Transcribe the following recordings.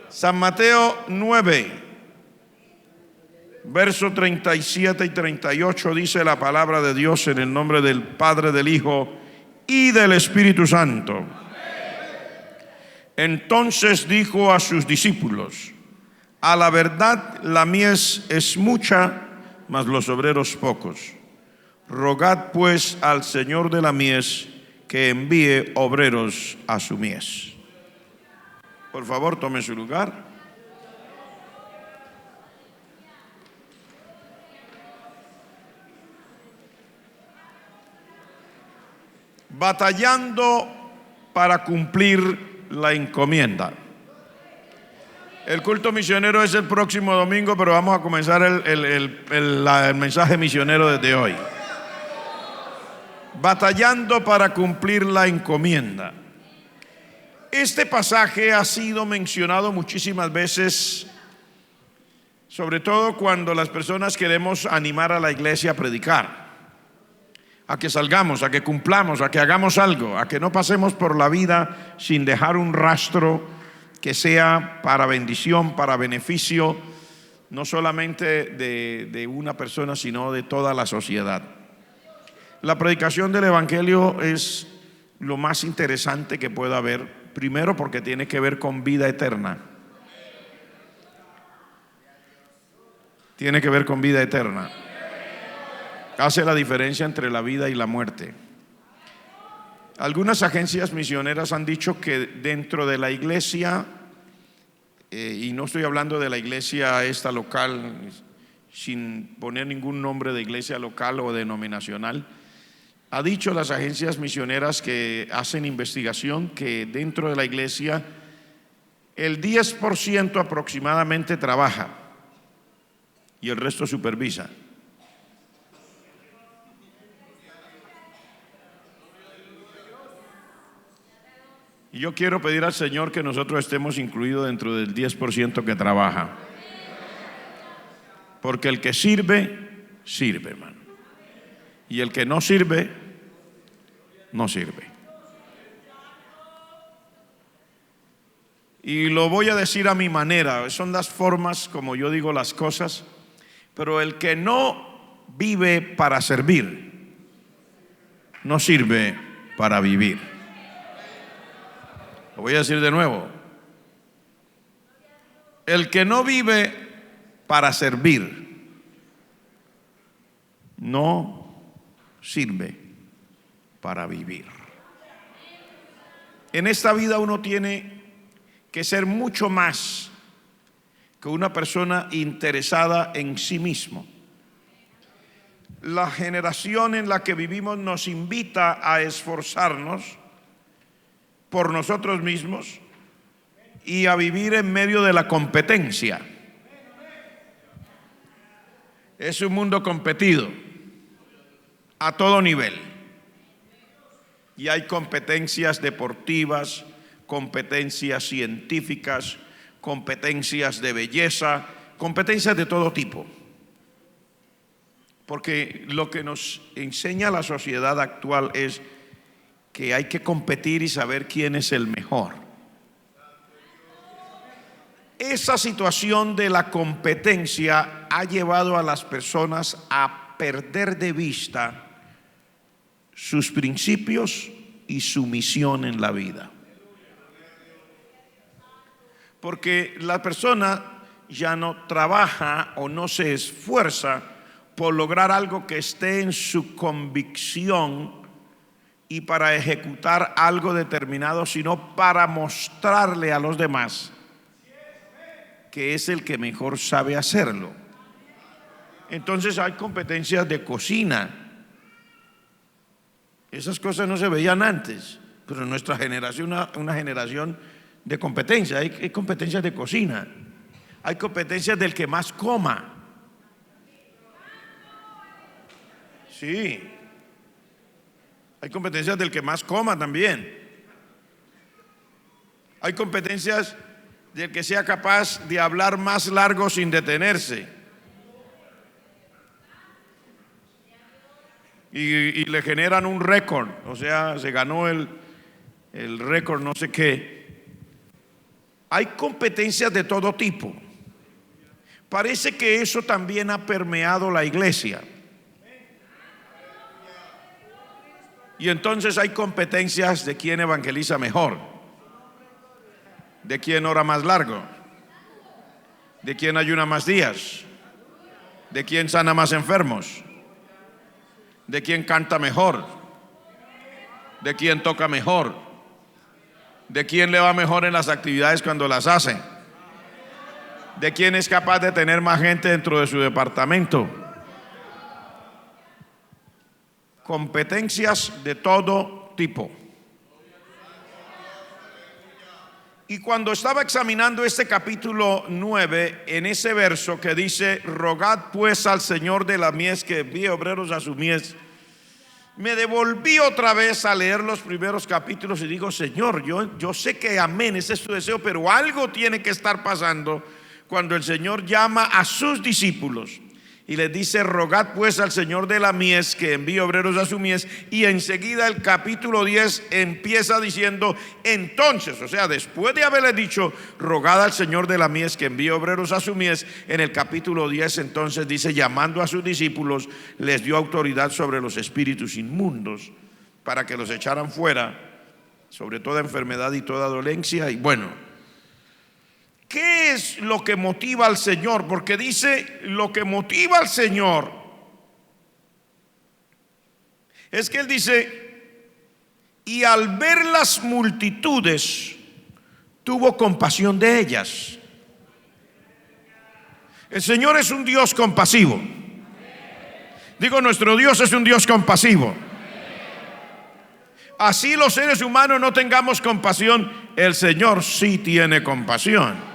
San Mateo 9, verso 37 y 38 dice la palabra de Dios en el nombre del Padre, del Hijo y del Espíritu Santo. Entonces dijo a sus discípulos: a la verdad la mies es mucha, mas los obreros pocos. Rogad pues al Señor de la mies que envíe obreros a su mies. Por favor, tome su lugar. Batallando para cumplir la encomienda. El culto misionero es el próximo domingo, pero vamos a comenzar el mensaje misionero desde hoy. Batallando para cumplir la encomienda. Este pasaje ha sido mencionado muchísimas veces, sobre todo cuando las personas queremos animar a la iglesia a predicar, a que salgamos, a que cumplamos, a que hagamos algo, a que no pasemos por la vida sin dejar un rastro que sea para bendición, para beneficio, no solamente de una persona, sino de toda la sociedad. La predicación del Evangelio es lo más interesante que pueda haber, primero porque tiene que ver con vida eterna. Tiene que ver con vida eterna. Hace la diferencia entre la vida y la muerte. Algunas agencias misioneras han dicho que dentro de la iglesia, y no estoy hablando de la iglesia esta local, sin poner ningún nombre de iglesia local o denominacional, ha dicho las agencias misioneras que hacen investigación que dentro de la iglesia el 10% aproximadamente trabaja y el resto supervisa. Y yo quiero pedir al Señor que nosotros estemos incluidos dentro del 10% que trabaja. Porque el que sirve, sirve, hermano. Y el que no sirve, no sirve. Y lo voy a decir a mi manera, son las formas como yo digo las cosas, pero el que no vive para servir, no sirve para vivir. Lo voy a decir de nuevo. El que no vive para servir, no sirve para vivir. En esta vida uno tiene que ser mucho más que una persona interesada en sí mismo. La generación en la que vivimos nos invita a esforzarnos por nosotros mismos y a vivir en medio de la competencia. Es un mundo competido a todo nivel. Y hay competencias deportivas, competencias científicas, competencias de belleza, competencias de todo tipo. Porque lo que nos enseña la sociedad actual es que hay que competir y saber quién es el mejor. Esa situación de la competencia ha llevado a las personas a perder de vista sus principios y su misión en la vida. Porque la persona ya no trabaja o no se esfuerza por lograr algo que esté en su convicción y para ejecutar algo determinado, sino para mostrarle a los demás que es el que mejor sabe hacerlo. Entonces hay competencias de cocina. Esas cosas no se veían antes, pero en nuestra generación, una generación de competencia. Hay competencias de cocina. Hay competencias del que más coma. Sí. Hay competencias del que más coma también. Hay competencias del que sea capaz de hablar más largo sin detenerse. Y le generan un récord, o sea, se ganó el récord no sé qué. hay competencias de todo tipo. Parece que eso también ha permeado la iglesia. Y entonces hay competencias de quién evangeliza mejor, de quién ora más largo, de quién ayuna más días, de quién sana más enfermos, de quién canta mejor, de quién toca mejor, de quién le va mejor en las actividades cuando las hace, de quién es capaz de tener más gente dentro de su departamento. Competencias de todo tipo. Y cuando estaba examinando este capítulo 9, en ese verso que dice: rogad pues al Señor de la mies que envíe obreros a su mies, me devolví otra vez a leer los primeros capítulos y digo: Señor, yo sé que amén, ese es tu deseo, pero algo tiene que estar pasando cuando el Señor llama a sus discípulos y les dice: rogad pues al Señor de la mies que envíe obreros a su mies. Y enseguida el capítulo 10 empieza diciendo: entonces, o sea, después de haberle dicho rogad al Señor de la mies que envíe obreros a su mies, en el capítulo 10 entonces dice: llamando a sus discípulos, les dio autoridad sobre los espíritus inmundos para que los echaran fuera, sobre toda enfermedad y toda dolencia. Y bueno, ¿qué es lo que motiva al Señor? Porque dice: lo que motiva al Señor es que Él dice: y al ver las multitudes tuvo compasión de ellas. El Señor es un Dios compasivo. Digo, nuestro Dios es un Dios compasivo. Así los seres humanos no tengamos compasión, el Señor sí tiene compasión.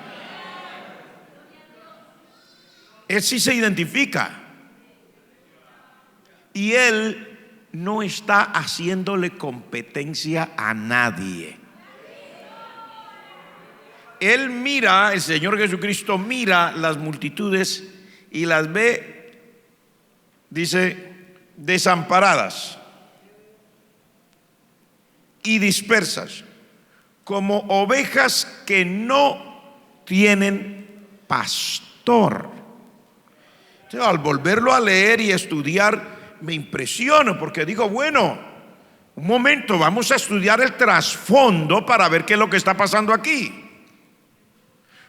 Él sí se identifica. Y Él no está haciéndole competencia a nadie. Él mira, el Señor Jesucristo mira las multitudes y las ve, dice, desamparadas y dispersas, como ovejas que no tienen pastor. Entonces, al volverlo a leer y estudiar, me impresiono, porque digo, bueno, un momento, vamos a estudiar el trasfondo para ver qué es lo que está pasando aquí.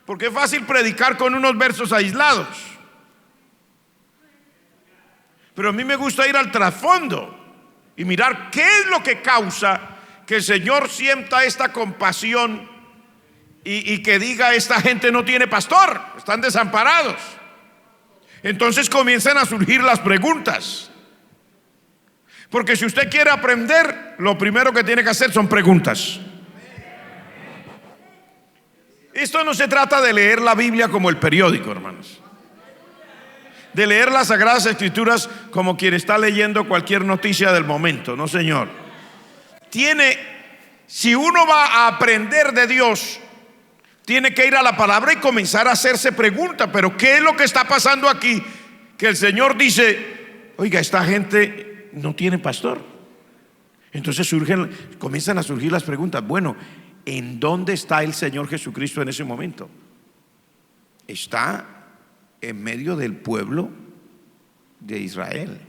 Porque es fácil predicar con unos versos aislados, pero a mí me gusta ir al trasfondo y mirar qué es lo que causa que el Señor sienta esta compasión y que diga: esta gente no tiene pastor, están desamparados. Entonces comienzan a surgir las preguntas, porque si usted quiere aprender, lo primero que tiene que hacer son preguntas. Esto no se trata de leer la Biblia como el periódico, hermanos, de leer las Sagradas Escrituras como quien está leyendo cualquier noticia del momento. No, señor. Si uno va a aprender de Dios, tiene que ir a la palabra y comenzar a hacerse preguntas. Pero ¿qué es lo que está pasando aquí? Que el Señor dice: oiga, esta gente no tiene pastor. Entonces comienzan a surgir las preguntas. Bueno, ¿en dónde está el Señor Jesucristo en ese momento? Está en medio del pueblo de Israel.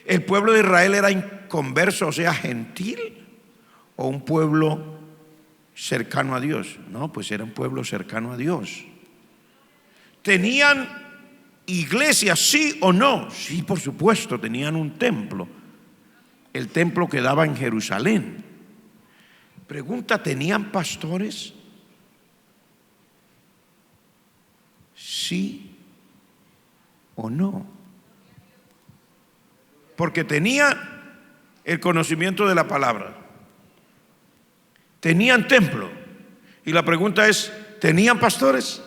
¿El pueblo de Israel era inconverso, o sea, gentil, o un pueblo cercano a Dios? No, pues era un pueblo cercano a Dios. ¿Tenían iglesias, sí o no? Sí, por supuesto, tenían un templo. El templo quedaba en Jerusalén. Pregunta: ¿tenían pastores? ¿Sí o no? Porque tenía el conocimiento de la palabra, tenían templo, y la pregunta es: ¿tenían pastores?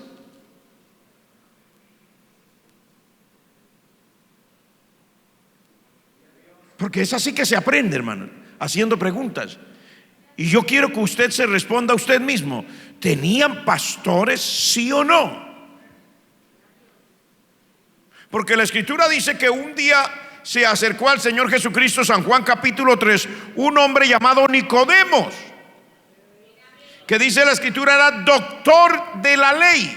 Porque es así que se aprende, hermano, haciendo preguntas. Y yo quiero que usted se responda a usted mismo: ¿tenían pastores, sí o no? Porque la Escritura dice que un día se acercó al Señor Jesucristo, San Juan capítulo 3, un hombre llamado Nicodemos, que dice la escritura era doctor de la ley.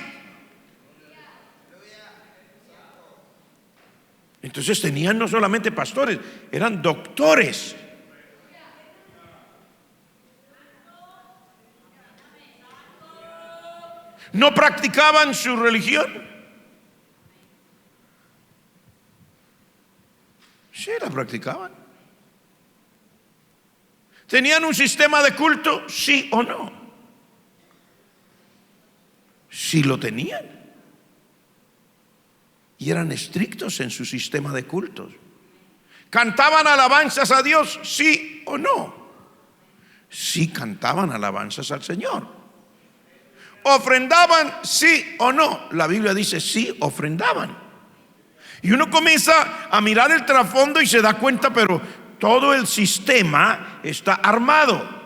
Entonces tenían no solamente pastores, eran doctores. No practicaban su religión. Sí, la practicaban. ¿Tenían un sistema de culto? Sí o no. Sí lo tenían. Y eran estrictos en su sistema de cultos. ¿Cantaban alabanzas a Dios? Sí o no. Sí cantaban alabanzas al Señor. ¿Ofrendaban? Sí o no. La Biblia dice sí, ofrendaban. Y uno comienza a mirar el trasfondo y se da cuenta, pero todo el sistema está armado.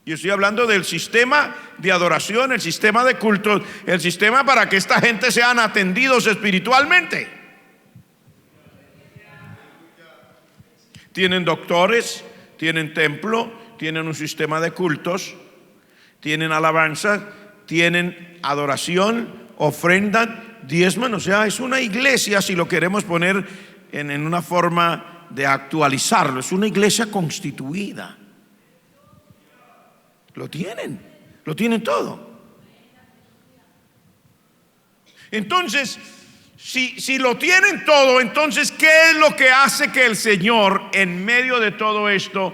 Yo estoy hablando del sistema de adoración, el sistema de culto, el sistema para que esta gente sean atendidos espiritualmente. Tienen doctores, tienen templo, tienen un sistema de cultos, tienen alabanza, tienen adoración, ofrendan, diezman. O sea, es una iglesia, si lo queremos poner en una forma de actualizarlo, es una iglesia constituida. Lo tienen todo. Entonces, si lo tienen todo, entonces, ¿qué es lo que hace que el Señor, en medio de todo esto,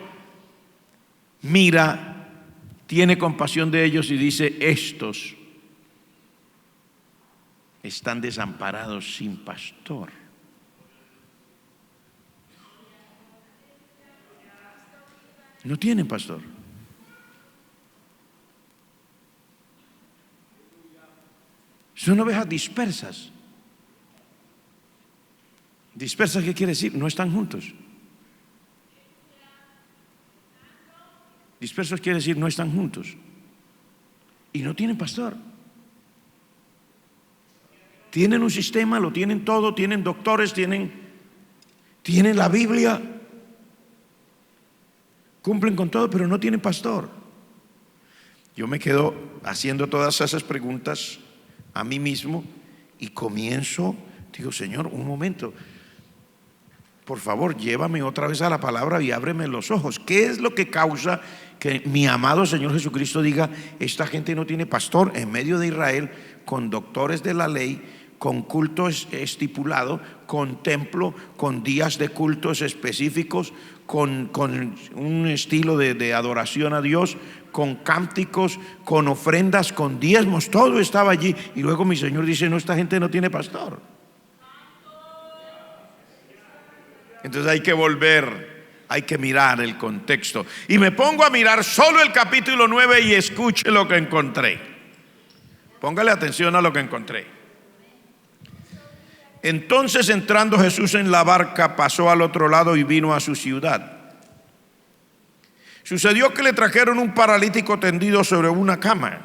mira, tiene compasión de ellos y dice: estos están desamparados sin pastor? No tienen pastor. Son ovejas dispersas. ¿Dispersas qué quiere decir? No están juntos. Dispersos quiere decir no están juntos. Y no tienen pastor. Tienen un sistema, lo tienen todo, tienen doctores, tienen la Biblia, cumplen con todo, pero no tienen pastor. Yo me quedo haciendo todas esas preguntas a mí mismo y comienzo, digo: Señor, un momento, por favor, llévame otra vez a la palabra y ábreme los ojos. ¿Qué es lo que causa que mi amado Señor Jesucristo diga: esta gente no tiene pastor en medio de Israel, con doctores de la ley, con culto estipulado, con templo, con días de cultos específicos, con un estilo de adoración a Dios, con cánticos, con ofrendas, con diezmos? Todo estaba allí. Y luego mi Señor dice: no, esta gente no tiene pastor. Entonces hay que volver, hay que mirar el contexto. Y me pongo a mirar solo el capítulo 9 y escuche lo que encontré. Póngale atención a lo que encontré. Entonces, entrando Jesús en la barca, pasó al otro lado y vino a su ciudad. Sucedió que le trajeron un paralítico tendido sobre una cama.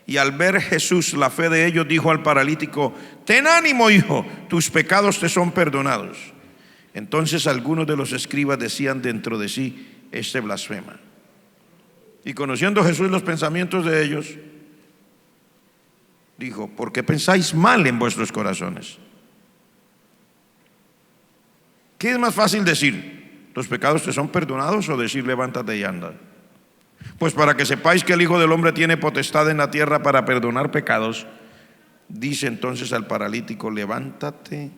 Y al ver Jesús la fe de ellos, dijo al paralítico: ten ánimo, hijo, tus pecados te son perdonados. Entonces algunos de los escribas decían dentro de sí: este blasfema. Y conociendo Jesús los pensamientos de ellos, dijo: ¿por qué pensáis mal en vuestros corazones? ¿Qué es más fácil decir: los pecados te son perdonados, o decir: levántate y anda? Pues para que sepáis que el Hijo del Hombre tiene potestad en la tierra para perdonar pecados, dice entonces al paralítico: levántate,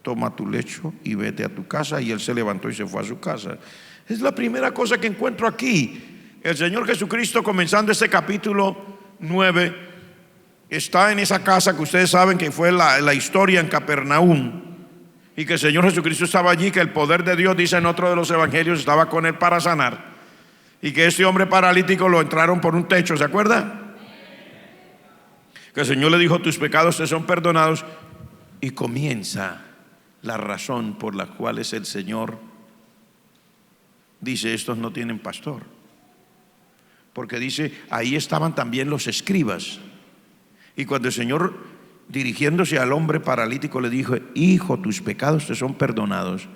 toma tu lecho y vete a tu casa. Y él se levantó y se fue a su casa. Es la primera cosa que encuentro aquí. El Señor Jesucristo, comenzando este capítulo 9, está en esa casa que ustedes saben que fue la historia en Capernaum, y que el Señor Jesucristo estaba allí, que el poder de Dios, dice en otro de los evangelios, estaba con él para sanar, y que este hombre paralítico lo entraron por un techo. ¿Se acuerda? Que el Señor le dijo: tus pecados te son perdonados. Y comienza la razón por la cual es el Señor dice: estos no tienen pastor. Porque dice: ahí estaban también los escribas. Y cuando el Señor dirigiéndose al hombre paralítico, le dijo: hijo, tus pecados te son perdonados.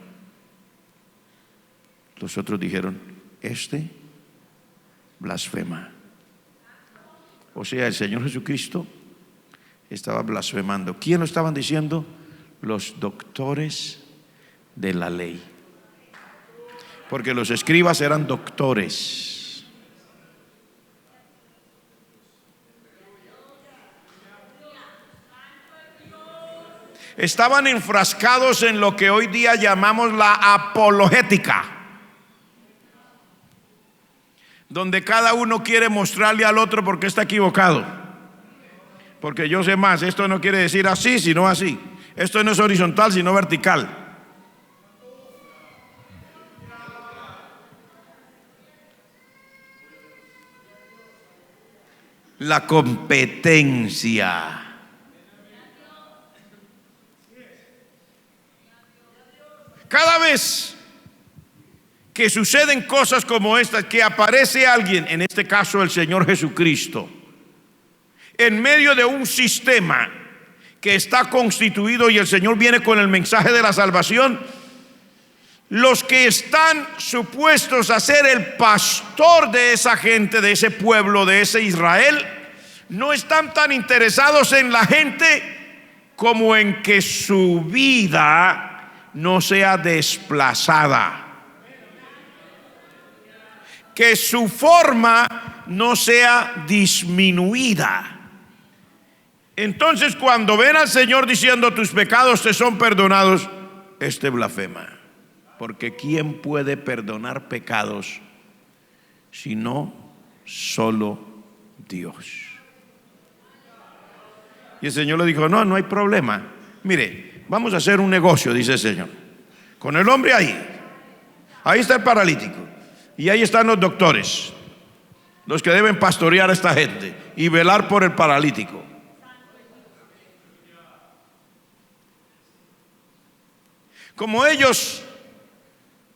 Los otros dijeron: este blasfema. O sea, el Señor Jesucristo estaba blasfemando. ¿Quién lo estaban diciendo? Los doctores de la ley. Porque los escribas eran doctores. Estaban enfrascados en lo que hoy día llamamos la apologética, donde cada uno quiere mostrarle al otro por qué está equivocado. Porque yo sé más, esto no quiere decir así, sino así. Esto no es horizontal, sino vertical. La competencia. Cada vez que suceden cosas como estas, que aparece alguien, en este caso el Señor Jesucristo, en medio de un sistema que está constituido y el Señor viene con el mensaje de la salvación, los que están supuestos a ser el pastor de esa gente, de ese pueblo, de ese Israel, no están tan interesados en la gente como en que su vida no sea desplazada, que su forma no sea disminuida. Entonces, cuando ven al Señor diciendo: tus pecados te son perdonados, este blasfema. Porque ¿quién puede perdonar pecados sino solo Dios? Y el Señor le dijo: no hay problema. Mire, vamos a hacer un negocio, dice el Señor, con el hombre ahí está el paralítico, y ahí están los doctores, los que deben pastorear a esta gente y velar por el paralítico. Como ellos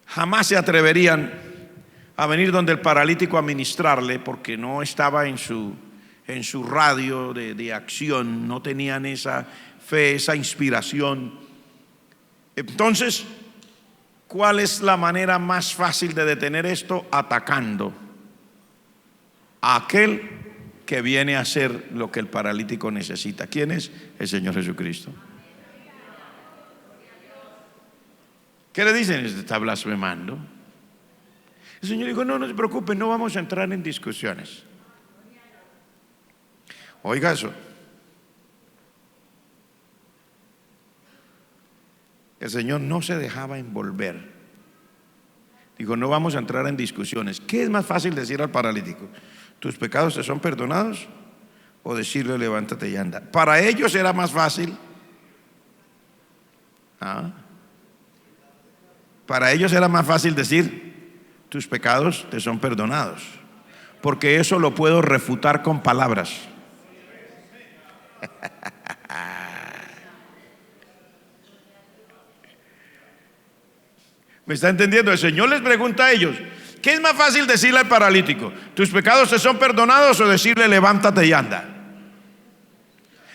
jamás se atreverían a venir donde el paralítico a ministrarle, porque no estaba en su radio de acción, no tenían esa fe, esa inspiración. Entonces, ¿cuál es la manera más fácil de detener esto? Atacando a aquel que viene a hacer lo que el paralítico necesita. ¿Quién es? El Señor Jesucristo. ¿Qué le dicen? Está blasfemando. El Señor dijo: no se preocupen, no vamos a entrar en discusiones. Oiga eso. El Señor no se dejaba envolver. Dijo: no vamos a entrar en discusiones. ¿Qué es más fácil decir al paralítico? ¿Tus pecados te son perdonados? O decirle: levántate y anda. Para ellos era más fácil. Para ellos era más fácil decir: tus pecados te son perdonados, porque eso lo puedo refutar con palabras. ¿Me está entendiendo? El Señor les pregunta a ellos: ¿qué es más fácil decirle al paralítico? ¿Tus pecados te son perdonados? O decirle: levántate y anda.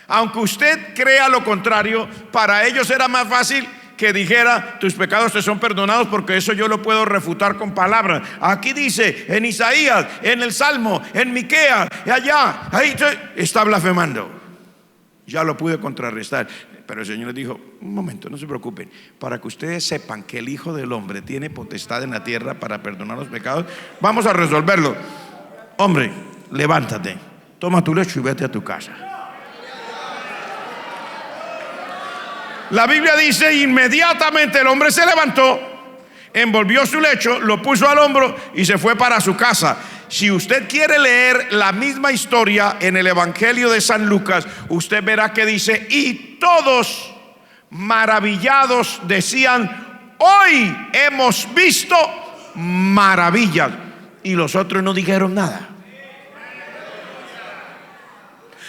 Aunque usted crea lo contrario, para ellos era más fácil que dijera: tus pecados te son perdonados, porque eso yo lo puedo refutar con palabras. Aquí dice, en Isaías, en el Salmo, en Miqueas, allá, ahí está blasfemando. Ya lo pude contrarrestar. Pero el Señor les dijo: un momento, no se preocupen, para que ustedes sepan que el Hijo del Hombre tiene potestad en la tierra para perdonar los pecados, vamos a resolverlo. Hombre, levántate, toma tu lecho y vete a tu casa. La Biblia dice: inmediatamente el hombre se levantó, envolvió su lecho, lo puso al hombro y se fue para su casa. Si usted quiere leer la misma historia en el Evangelio de San Lucas, usted verá que dice: y todos maravillados decían: hoy hemos visto maravillas. Y los otros no dijeron nada.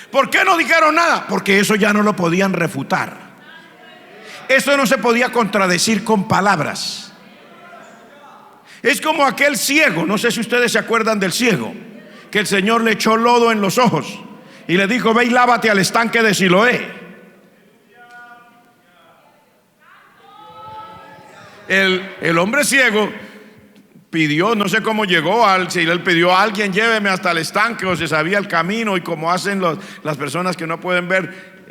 ¿Por qué no dijeron nada? Porque eso ya no lo podían refutar. Eso no se podía contradecir con palabras. Es como aquel ciego, no sé si ustedes se acuerdan del ciego, que el Señor le echó lodo en los ojos y le dijo: ve y lávate al estanque de Siloé. El hombre ciego pidió, no sé cómo llegó, si él pidió a alguien, lléveme hasta el estanque, o se sabía el camino, y como hacen las personas que no pueden ver,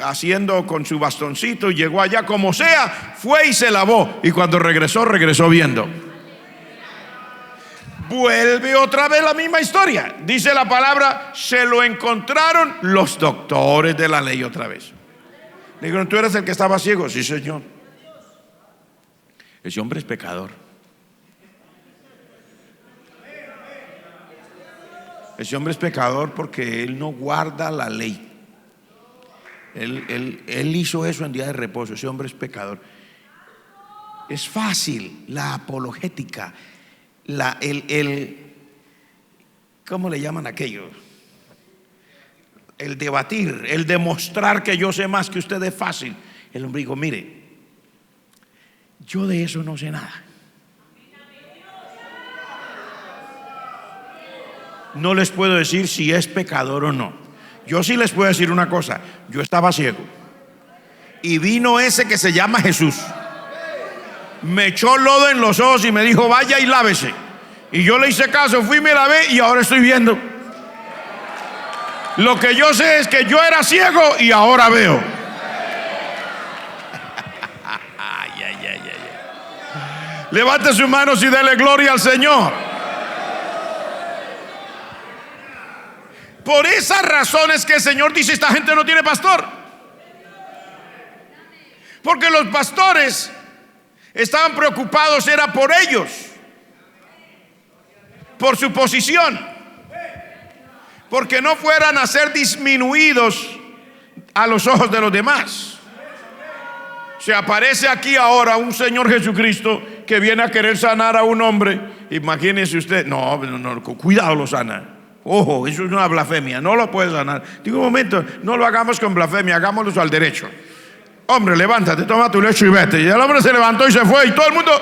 haciendo con su bastoncito, y llegó allá como sea, fue y se lavó, y cuando regresó viendo. Vuelve otra vez la misma historia. Dice la palabra, se lo encontraron los doctores de la ley otra vez. Le dijeron, ¿tú eres el que estaba ciego? Sí, señor. Ese hombre es pecador. Ese hombre es pecador porque él no guarda la ley. Él hizo eso en día de reposo. Ese hombre es pecador. Es fácil la apologética, ¿cómo le llaman aquello? El debatir, el demostrar que yo sé más que usted es fácil. El hombre dijo, mire, yo de eso no sé nada. No les puedo decir si es pecador o no. Yo sí les puedo decir una cosa. Yo estaba ciego y vino ese que se llama Jesús, me echó lodo en los ojos y me dijo, vaya y lávese. Y yo le hice caso, fui y me lavé, y ahora estoy viendo. Lo que yo sé es que yo era ciego y ahora veo. Levante sus manos y dele gloria al Señor. Por esas razones que el Señor dice, esta gente no tiene pastor. Porque los pastores estaban preocupados, era por ellos, por su posición, porque no fueran a ser disminuidos a los ojos de los demás. Se aparece aquí ahora un Señor Jesucristo que viene a querer sanar a un hombre. Imagínese usted, no, cuidado, lo sana. Ojo, eso es una blasfemia, no lo puede sanar. Digo, un momento, no lo hagamos con blasfemia, hagámoslo al derecho. Hombre, levántate, toma tu lecho y vete. Y el hombre se levantó y se fue, y todo el mundo.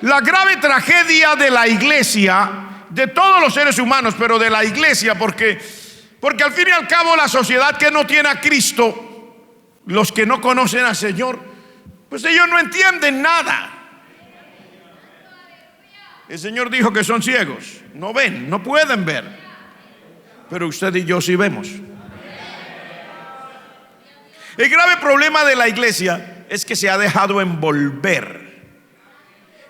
La grave tragedia de la iglesia, de todos los seres humanos, pero de la iglesia, porque al fin y al cabo la sociedad que no tiene a Cristo, los que no conocen al Señor, pues ellos no entienden nada. El Señor dijo que son ciegos, no ven, no pueden ver, pero usted y yo sí vemos. El grave problema de la iglesia es que se ha dejado envolver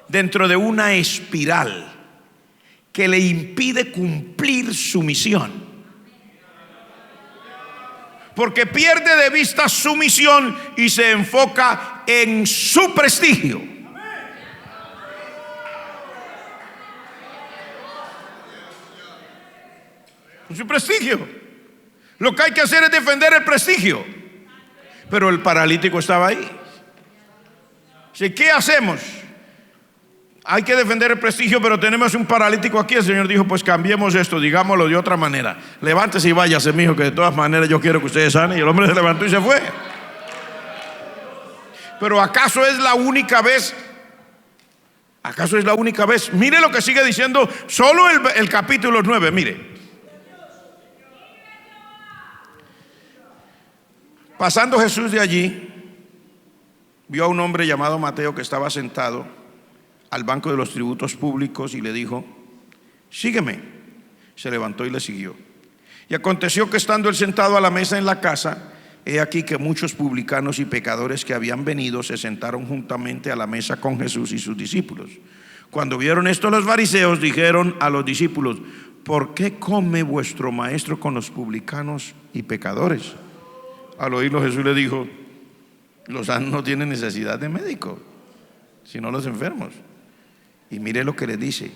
dentro de una espiral que le impide cumplir su misión, porque pierde de vista su misión y se enfoca en su prestigio. Su prestigio. Lo que hay que hacer es defender el prestigio. Pero el paralítico estaba ahí. ¿Qué hacemos? Hay que defender el prestigio, pero tenemos un paralítico aquí. El Señor dijo, pues cambiemos esto, digámoslo de otra manera. Levántese y váyase, mijo, que de todas maneras yo quiero que ustedes sanen. Y el hombre se levantó y se fue. Pero ¿acaso es la única vez? ¿Acaso es la única vez? Mire lo que sigue diciendo solo el capítulo 9, mire. Pasando Jesús de allí, vio a un hombre llamado Mateo que estaba sentado al banco de los tributos públicos y le dijo, sígueme. Se levantó y le siguió. Y aconteció que estando él sentado a la mesa en la casa, he aquí que muchos publicanos y pecadores que habían venido se sentaron juntamente a la mesa con Jesús y sus discípulos. Cuando vieron esto los fariseos dijeron a los discípulos, ¿por qué come vuestro maestro con los publicanos y pecadores? Al oírlo Jesús le dijo, los sanos no tienen necesidad de médico, sino los enfermos. Y mire lo que le dice,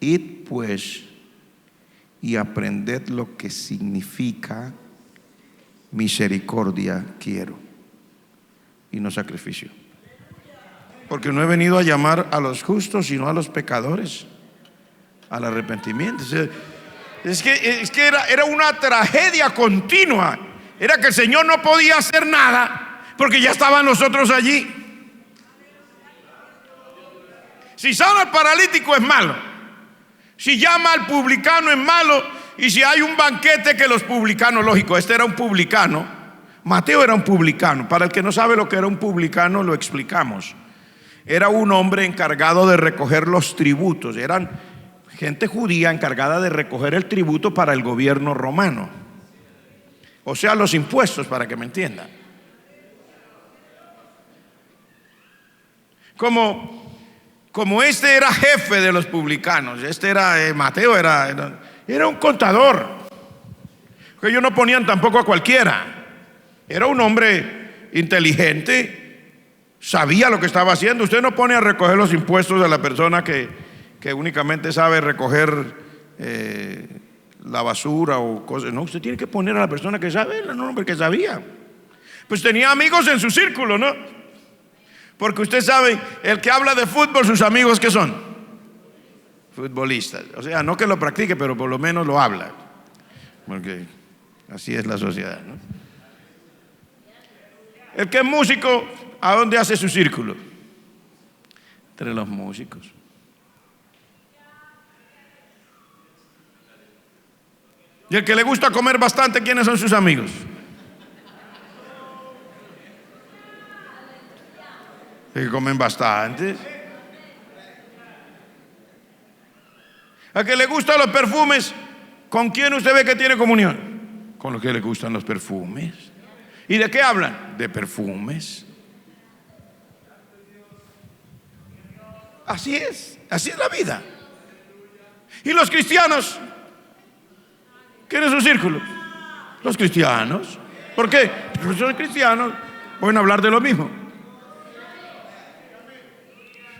id pues y aprended lo que significa misericordia quiero y no sacrificio. Porque no he venido a llamar a los justos, sino a los pecadores al arrepentimiento. Es que era una tragedia continua. Era que el Señor no podía hacer nada porque ya estaban los otros allí. Si sana al paralítico es malo, si llama al publicano es malo, y si hay un banquete que los publicanos, lógico, este era un publicano, Mateo era un publicano. Para el que no sabe lo que era un publicano, lo explicamos. Era un hombre encargado de recoger los tributos. Eran gente judía encargada de recoger el tributo para el gobierno romano. O sea, los impuestos, para que me entiendan. Como este era jefe de los publicanos, Mateo era un contador, que ellos no ponían tampoco a cualquiera. Era un hombre inteligente, sabía lo que estaba haciendo. Usted no pone a recoger los impuestos de la persona que únicamente sabe recoger la basura o cosas. No, usted tiene que poner a la persona que sabe, el hombre que sabía. Pues tenía amigos en su círculo, ¿no? Porque usted sabe, el que habla de fútbol, sus amigos, ¿qué son? Futbolistas. O sea, no que lo practique, pero por lo menos lo habla. Porque así es la sociedad, ¿no? El que es músico, ¿a dónde hace su círculo? Entre los músicos. Y el que le gusta comer bastante, ¿quiénes son sus amigos? Que comen bastante. Al que le gustan los perfumes, ¿con quién usted ve que tiene comunión? Con los que le gustan los perfumes. ¿Y de qué hablan? De perfumes. Así es la vida. ¿Y los cristianos? ¿Quién es su círculo? Los cristianos. ¿Por qué? Porque son cristianos, pueden hablar de lo mismo.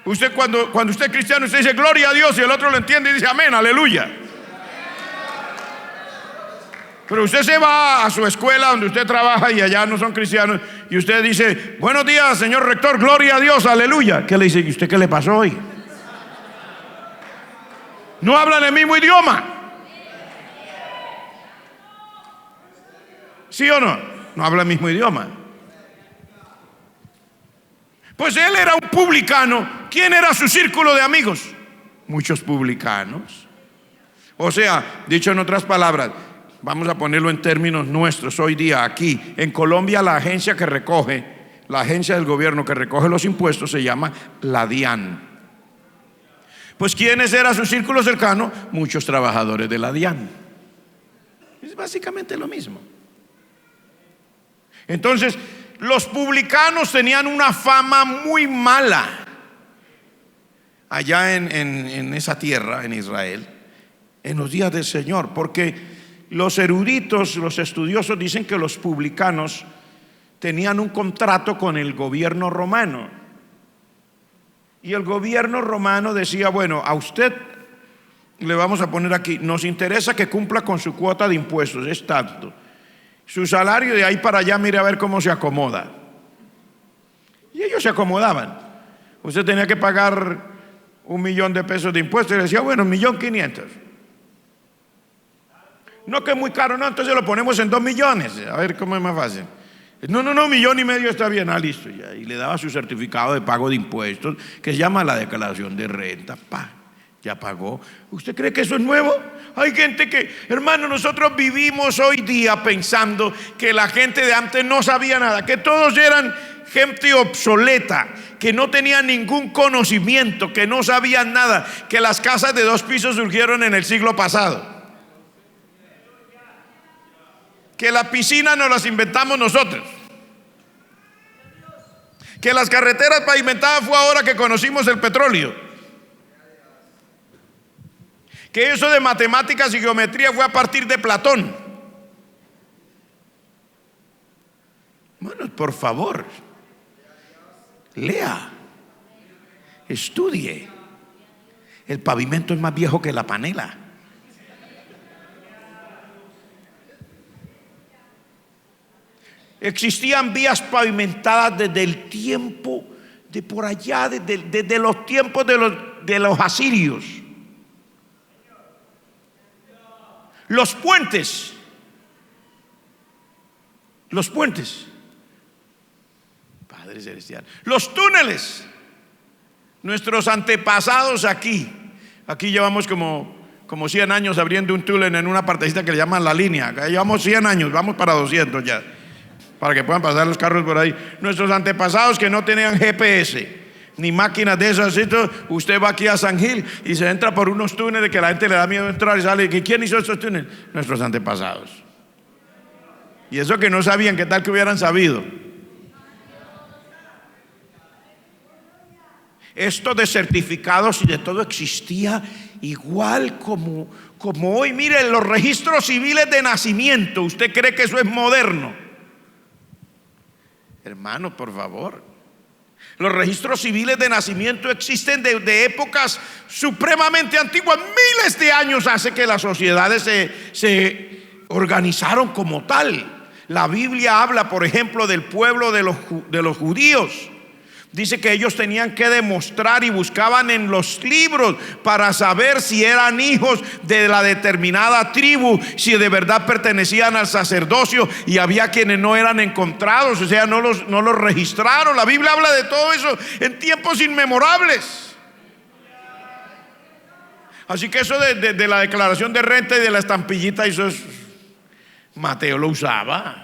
Usted cuando usted es cristiano, usted dice gloria a Dios y el otro lo entiende y dice amén, aleluya. Pero usted se va a su escuela donde usted trabaja y allá no son cristianos y usted dice buenos días señor rector, gloria a Dios, aleluya. ¿Qué le dice? ¿Y usted qué le pasó hoy? No hablan el mismo idioma. ¿Sí o no? No hablan el mismo idioma. Pues él era un publicano. ¿Quién era su círculo de amigos? Muchos publicanos. O sea, dicho en otras palabras, vamos a ponerlo en términos nuestros hoy día aquí. En Colombia la agencia del gobierno que recoge los impuestos se llama la DIAN. Pues ¿quiénes era su círculo cercano? Muchos trabajadores de la DIAN. Es básicamente lo mismo. Entonces, los publicanos tenían una fama muy mala allá en esa tierra, en Israel, en los días del Señor, porque los eruditos, los estudiosos dicen que los publicanos tenían un contrato con el gobierno romano. Y el gobierno romano decía, bueno, a usted le vamos a poner aquí, nos interesa que cumpla con su cuota de impuestos, es tanto. Su salario de ahí para allá, mire a ver cómo se acomoda. Y ellos se acomodaban. Usted tenía que pagar $1.000.000 de impuestos y le decía, bueno, 1.500.000. No, que es muy caro, no, entonces lo ponemos en 2 millones. A ver cómo es más fácil. No, 1,5 millones está bien, listo ya. Y le daba su certificado de pago de impuestos, que se llama la declaración de renta. Ya pagó. ¿Usted cree que eso es nuevo? Hay gente que, hermano, nosotros vivimos hoy día pensando que la gente de antes no sabía nada, que todos eran gente obsoleta, que no tenían ningún conocimiento, que no sabían nada, que las casas de 2 pisos surgieron en el siglo pasado, que la piscina nos las inventamos nosotros, que las carreteras pavimentadas fue ahora que conocimos el petróleo, que eso de matemáticas y geometría fue a partir de Platón. Bueno, por favor, lea, estudie. El pavimento es más viejo que la panela. Existían vías pavimentadas desde el tiempo de por allá, desde los tiempos de los asirios. Los puentes, Padre Celestial, los túneles, nuestros antepasados aquí llevamos como 100 años abriendo un túnel en una partecita que le llaman La Línea. Acá llevamos 100 años, vamos para 200 ya. para que puedan pasar los carros por ahí. Nuestros antepasados que no tenían GPS ni máquinas de esas, usted va aquí a San Gil y se entra por unos túneles que la gente le da miedo entrar y sale. ¿Quién hizo estos túneles? Nuestros antepasados. Y eso que no sabían, ¿qué tal que hubieran sabido? Esto de certificados y de todo existía igual como hoy. Mire, los registros civiles de nacimiento, ¿usted cree que eso es moderno? Hermano, por favor. Los registros civiles de nacimiento existen de épocas supremamente antiguas. Miles de años hace que las sociedades se organizaron como tal. La Biblia habla, por ejemplo, del pueblo de los judíos. Dice que ellos tenían que demostrar y buscaban en los libros para saber si eran hijos de la determinada tribu, si de verdad pertenecían al sacerdocio, y había quienes no eran encontrados, o sea, no los registraron. La Biblia habla de todo eso en tiempos inmemorables. Así que eso de la declaración de renta y de la estampillita, eso es, Mateo lo usaba.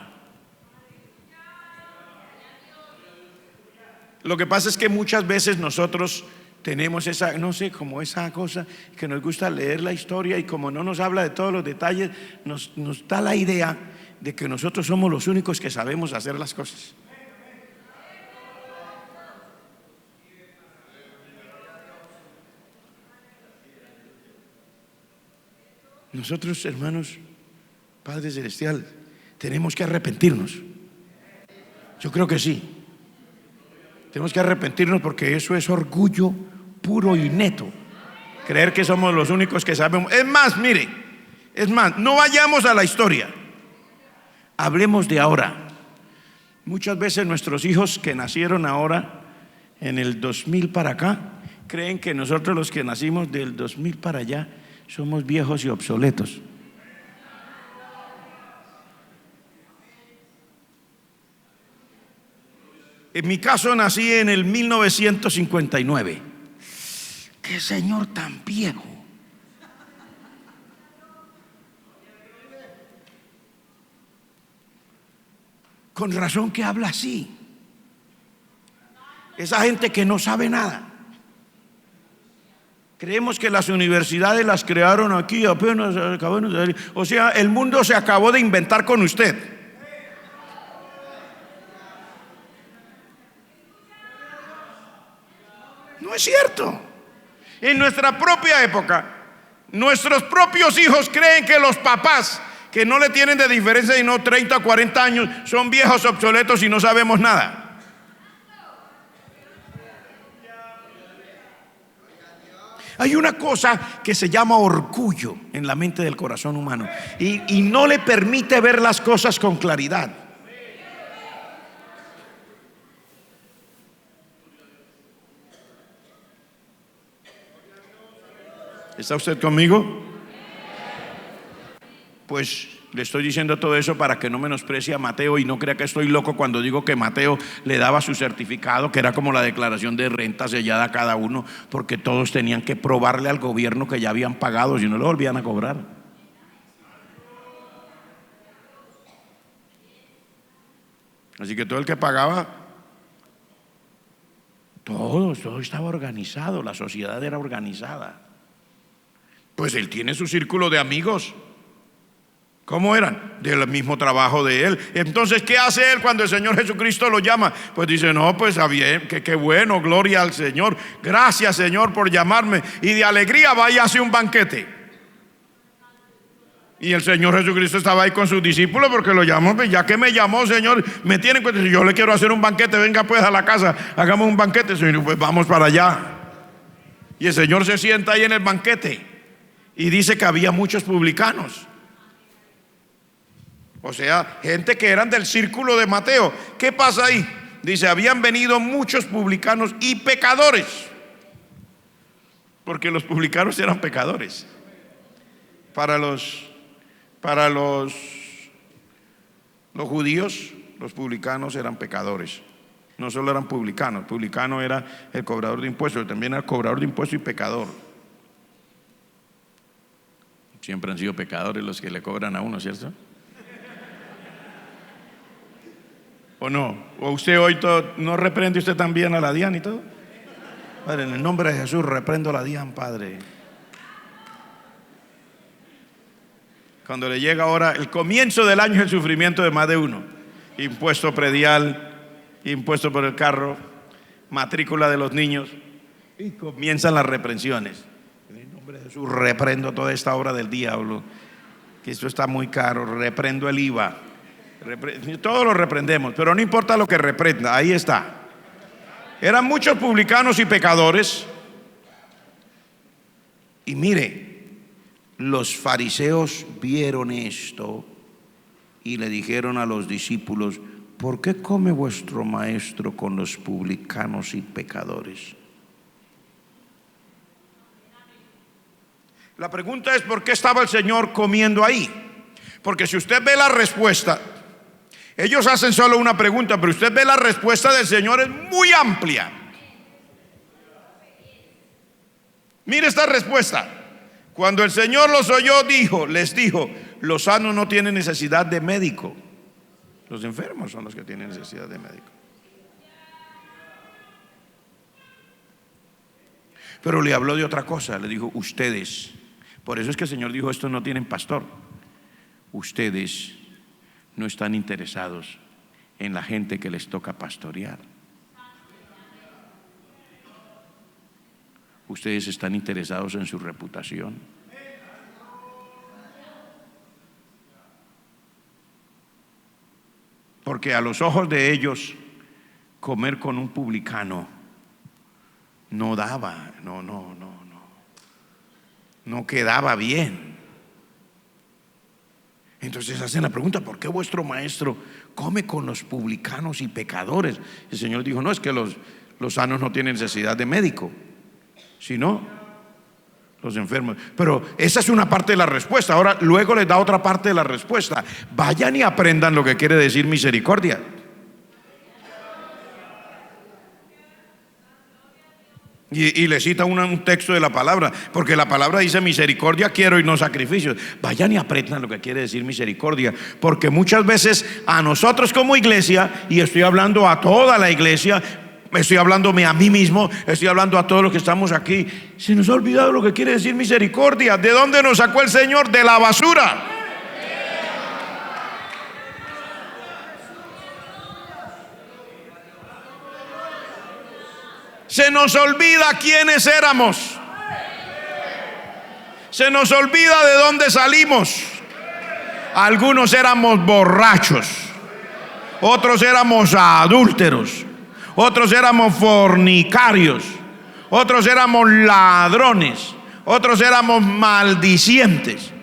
Lo que pasa es que muchas veces nosotros tenemos esa, no sé, como esa cosa que nos gusta leer la historia, y como no nos habla de todos los detalles, nos da la idea de que nosotros somos los únicos que sabemos hacer las cosas. Nosotros, hermanos, Padre Celestial, tenemos que arrepentirnos. Yo creo que sí. Tenemos que arrepentirnos, porque eso es orgullo puro y neto. Creer que somos los únicos que sabemos. Es más, mire, no vayamos a la historia. Hablemos de ahora. Muchas veces nuestros hijos que nacieron ahora, en el 2000 para acá, creen que nosotros los que nacimos del 2000 para allá somos viejos y obsoletos. En mi caso nací en el 1959. ¡Qué señor tan viejo! Con razón que habla así. Esa gente que no sabe nada. Creemos que las universidades las crearon aquí apenas acabaron de salir. O sea, el mundo se acabó de inventar con usted. No es cierto. En nuestra propia época, nuestros propios hijos creen que los papás, que no le tienen de diferencia sino 30 o 40 años, son viejos obsoletos y no sabemos nada. Hay una cosa que se llama orgullo en la mente del corazón humano, y no le permite ver las cosas con claridad. ¿Está usted conmigo? Pues le estoy diciendo todo eso para que no menosprecie a Mateo y no crea que estoy loco cuando digo que Mateo le daba su certificado, que era como la declaración de renta sellada a cada uno, porque todos tenían que probarle al gobierno que ya habían pagado, si no lo volvían a cobrar. Así que todo el que pagaba, todo estaba organizado, la sociedad era organizada. Pues él tiene su círculo de amigos. ¿Cómo eran? Del mismo trabajo de él. Entonces, ¿qué hace él cuando el Señor Jesucristo lo llama? Pues dice, no, pues bien, qué bueno, gloria al Señor. Gracias, Señor, por llamarme. Y de alegría va y hace un banquete. Y el Señor Jesucristo estaba ahí con sus discípulos porque lo llamó. Pues ya que me llamó, Señor, me tiene en cuenta. Yo le quiero hacer un banquete, venga pues a la casa, hagamos un banquete. Señor, pues vamos para allá. Y el Señor se sienta ahí en el banquete. Y dice que había muchos publicanos. O sea, gente que eran del círculo de Mateo. ¿Qué pasa ahí? Dice, habían venido muchos publicanos y pecadores. Porque los publicanos eran pecadores. Para los judíos, los publicanos eran pecadores. No solo eran publicanos. Publicano era el cobrador de impuestos, también era cobrador de impuestos y pecador. Siempre han sido pecadores los que le cobran a uno, ¿cierto? ¿O no? ¿O usted hoy no reprende usted también a la DIAN y todo? Padre, en el nombre de Jesús reprendo a la DIAN, Padre. Cuando le llega ahora el comienzo del año, el sufrimiento de más de uno. Impuesto predial, impuesto por el carro, matrícula de los niños, y comienzan las reprensiones. En el nombre de Jesús reprendo toda esta obra del diablo, que esto está muy caro. Reprendo el IVA, todo lo reprendemos, pero no importa lo que reprenda, ahí está. Eran muchos publicanos y pecadores. Y mire, los fariseos vieron esto y le dijeron a los discípulos: ¿por qué come vuestro maestro con los publicanos y pecadores? La pregunta es: ¿por qué estaba el Señor comiendo ahí? Porque si usted ve la respuesta, ellos hacen solo una pregunta, pero usted ve la respuesta del Señor, es muy amplia. Mire esta respuesta. Cuando el Señor los oyó, les dijo: los sanos no tienen necesidad de médico, los enfermos son los que tienen necesidad de médico. Pero le habló de otra cosa, le dijo: ustedes, por eso es que el Señor dijo: estos no tienen pastor. Ustedes no están interesados en la gente que les toca pastorear. Ustedes están interesados en su reputación. Porque a los ojos de ellos, comer con un publicano no daba, no quedaba bien. Entonces hacen la pregunta: ¿por qué vuestro maestro come con los publicanos y pecadores? El Señor dijo: no, es que los sanos no tienen necesidad de médico, sino los enfermos. Pero esa es una parte de la respuesta. Ahora luego les da otra parte de la respuesta: vayan y aprendan lo que quiere decir misericordia. Y le cita un texto de la palabra, porque la palabra dice: misericordia quiero y no sacrificios. Vayan y aprendan lo que quiere decir misericordia, porque muchas veces a nosotros como iglesia, y estoy hablando a toda la iglesia, estoy hablándome a mí mismo, estoy hablando a todos los que estamos aquí, se nos ha olvidado lo que quiere decir misericordia. ¿De dónde nos sacó el Señor? De la basura. Se nos olvida quiénes éramos. Se nos olvida de dónde salimos. Algunos éramos borrachos, otros éramos adúlteros, otros éramos fornicarios, otros éramos ladrones, otros éramos maldicientes,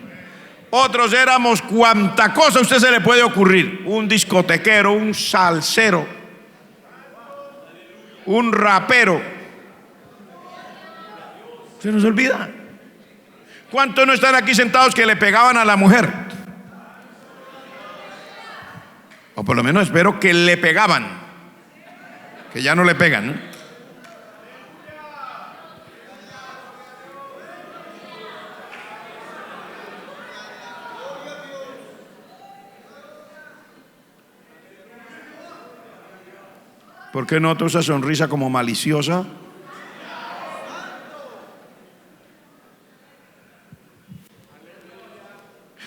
otros éramos cuanta cosa a usted se le puede ocurrir. Un discotequero, un salsero, un rapero. Se nos olvida. ¿Cuántos no están aquí sentados que le pegaban a la mujer? O por lo menos espero que le pegaban, que ya no le pegan, ¿no? ¿Por qué no esa sonrisa como maliciosa?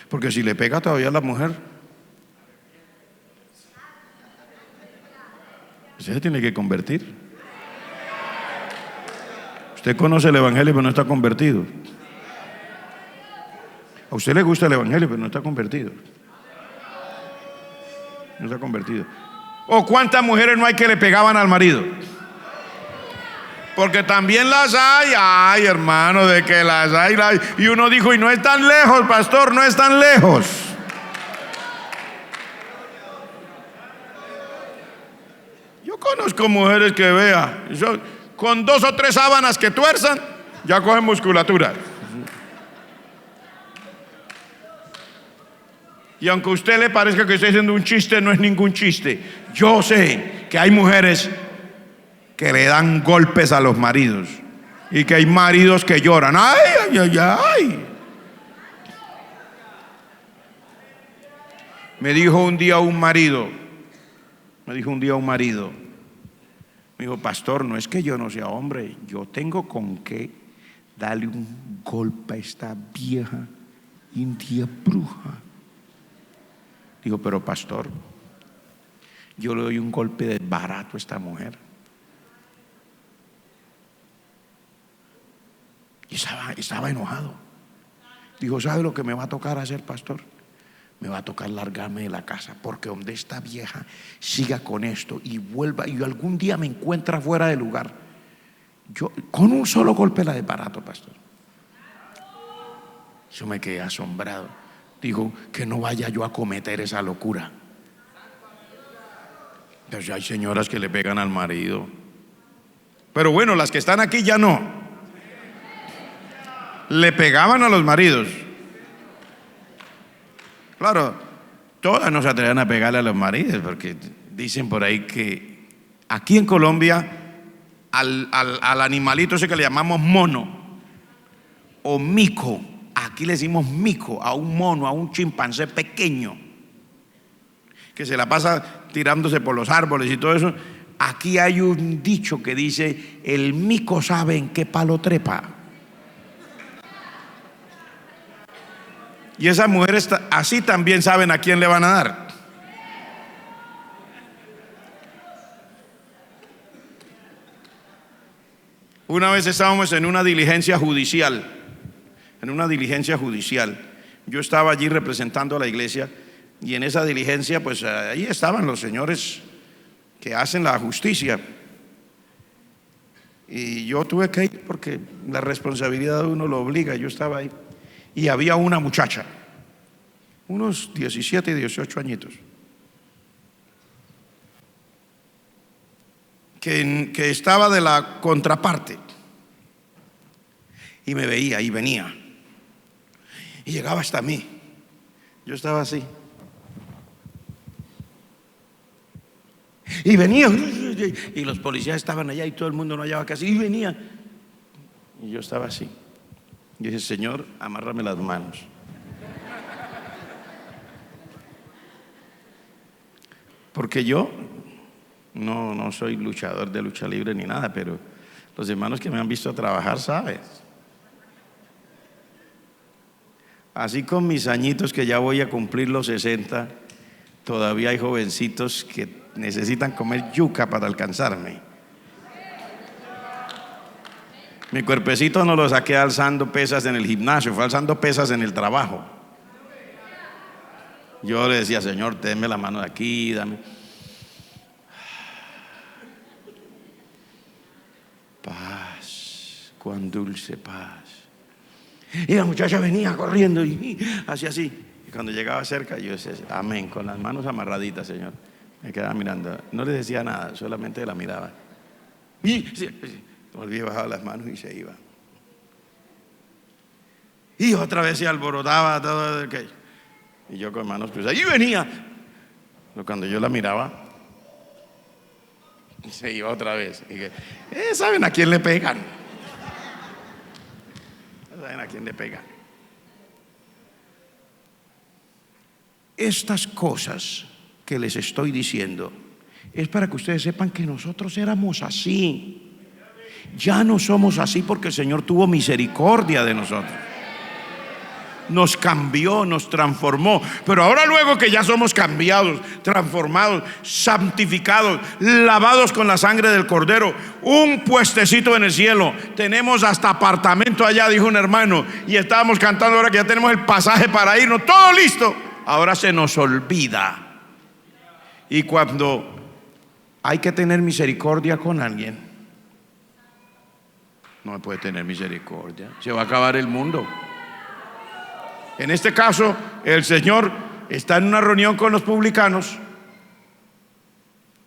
Porque si le pega todavía a la mujer, usted se tiene que convertir. Usted conoce el evangelio pero no está convertido. A usted le gusta el evangelio pero no está convertido. No está convertido. ¿O cuántas mujeres no hay que le pegaban al marido? Porque también las hay. Ay, hermano, de que las hay. Y uno dijo: y no es tan lejos, pastor, no es tan lejos. Yo conozco mujeres que vea, con 2 o 3 sábanas que tuerzan, ya cogen musculatura. Y aunque a usted le parezca que estoy haciendo un chiste, no es ningún chiste. Yo sé que hay mujeres que le dan golpes a los maridos y que hay maridos que lloran. ¡Ay, ay, ay, ay! Me dijo un día un marido: Me dijo un día un marido, me dijo: pastor, no es que yo no sea hombre, yo tengo con qué darle un golpe a esta vieja india bruja. Digo: pero pastor, yo le doy un golpe de barato a esta mujer. Y estaba enojado. Dijo: ¿sabe lo que me va a tocar hacer, pastor? Me va a tocar largarme de la casa, porque donde esta vieja siga con esto y vuelva y algún día me encuentra fuera de lugar, yo con un solo golpe la desbarato, pastor. Yo me quedé asombrado. Dijo: que no vaya yo a cometer esa locura. Entonces hay señoras que le pegan al marido, pero bueno, las que están aquí ya no. Le pegaban a los maridos. Claro, todas no se atreven a pegarle a los maridos, porque dicen por ahí que aquí en Colombia al animalito ese que le llamamos mono o mico, aquí le decimos mico a un mono, a un chimpancé pequeño que se la pasa tirándose por los árboles y todo eso. Aquí hay un dicho que dice: el mico sabe en qué palo trepa. Y esas mujeres así también saben a quién le van a dar. Una vez estábamos en una diligencia judicial. Yo estaba allí representando a la iglesia, y en esa diligencia pues ahí estaban los señores que hacen la justicia. Y yo tuve que ir porque la responsabilidad de uno lo obliga. Yo estaba ahí. Y había una muchacha, unos 17, 18 añitos, que estaba de la contraparte, y me veía y venía y llegaba hasta mí. Yo estaba así y venía, y los policías estaban allá y todo el mundo no hallaba casi, y venía, y yo estaba así. Y dije: Señor, amárrame las manos. Porque yo no soy luchador de lucha libre ni nada, pero los hermanos que me han visto trabajar saben. Así con mis añitos, que ya voy a cumplir los 60, todavía hay jovencitos que necesitan comer yuca para alcanzarme. Mi cuerpecito no lo saqué alzando pesas en el gimnasio, fue alzando pesas en el trabajo. Yo le decía: Señor, tenme la mano de aquí, dame paz, cuán dulce paz. Y la muchacha venía corriendo y hacía así. Y cuando llegaba cerca, yo decía: amén, con las manos amarraditas, Señor. Me quedaba mirando, no le decía nada, solamente la miraba. Y volví a bajar las manos y se iba. Y otra vez se alborotaba todo. Y yo con manos cruzadas, y venía. Pero cuando yo la miraba, se iba otra vez. Y ¿saben a quién le pegan? ¿Saben a quién le pegan? Estas cosas que les estoy diciendo es para que ustedes sepan que nosotros éramos así. Ya no somos así porque el Señor tuvo misericordia de nosotros. Nos cambió, nos transformó. Pero ahora, luego que ya somos cambiados, transformados, santificados, lavados con la sangre del Cordero, un puestecito en el cielo, tenemos hasta apartamento allá, dijo un hermano, y estábamos cantando ahora que ya tenemos el pasaje para irnos, todo listo. Ahora se nos olvida. Y cuando hay que tener misericordia con alguien, no puede tener misericordia, se va a acabar el mundo. En este caso, el Señor está en una reunión con los publicanos.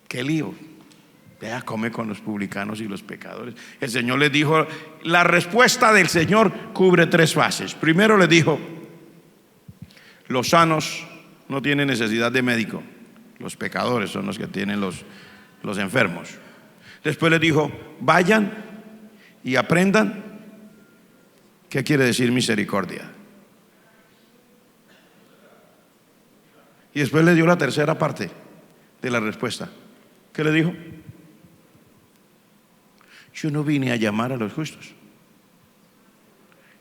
Qué lío. Vea, come con los publicanos y los pecadores. El Señor les dijo, la respuesta del Señor cubre 3 fases. Primero les dijo: los sanos no tienen necesidad de médico, los pecadores son los que tienen los enfermos. Después les dijo: vayan y aprendan qué quiere decir misericordia. Y después le dio la tercera parte de la respuesta: ¿Qué le dijo? Yo no vine a llamar a los justos,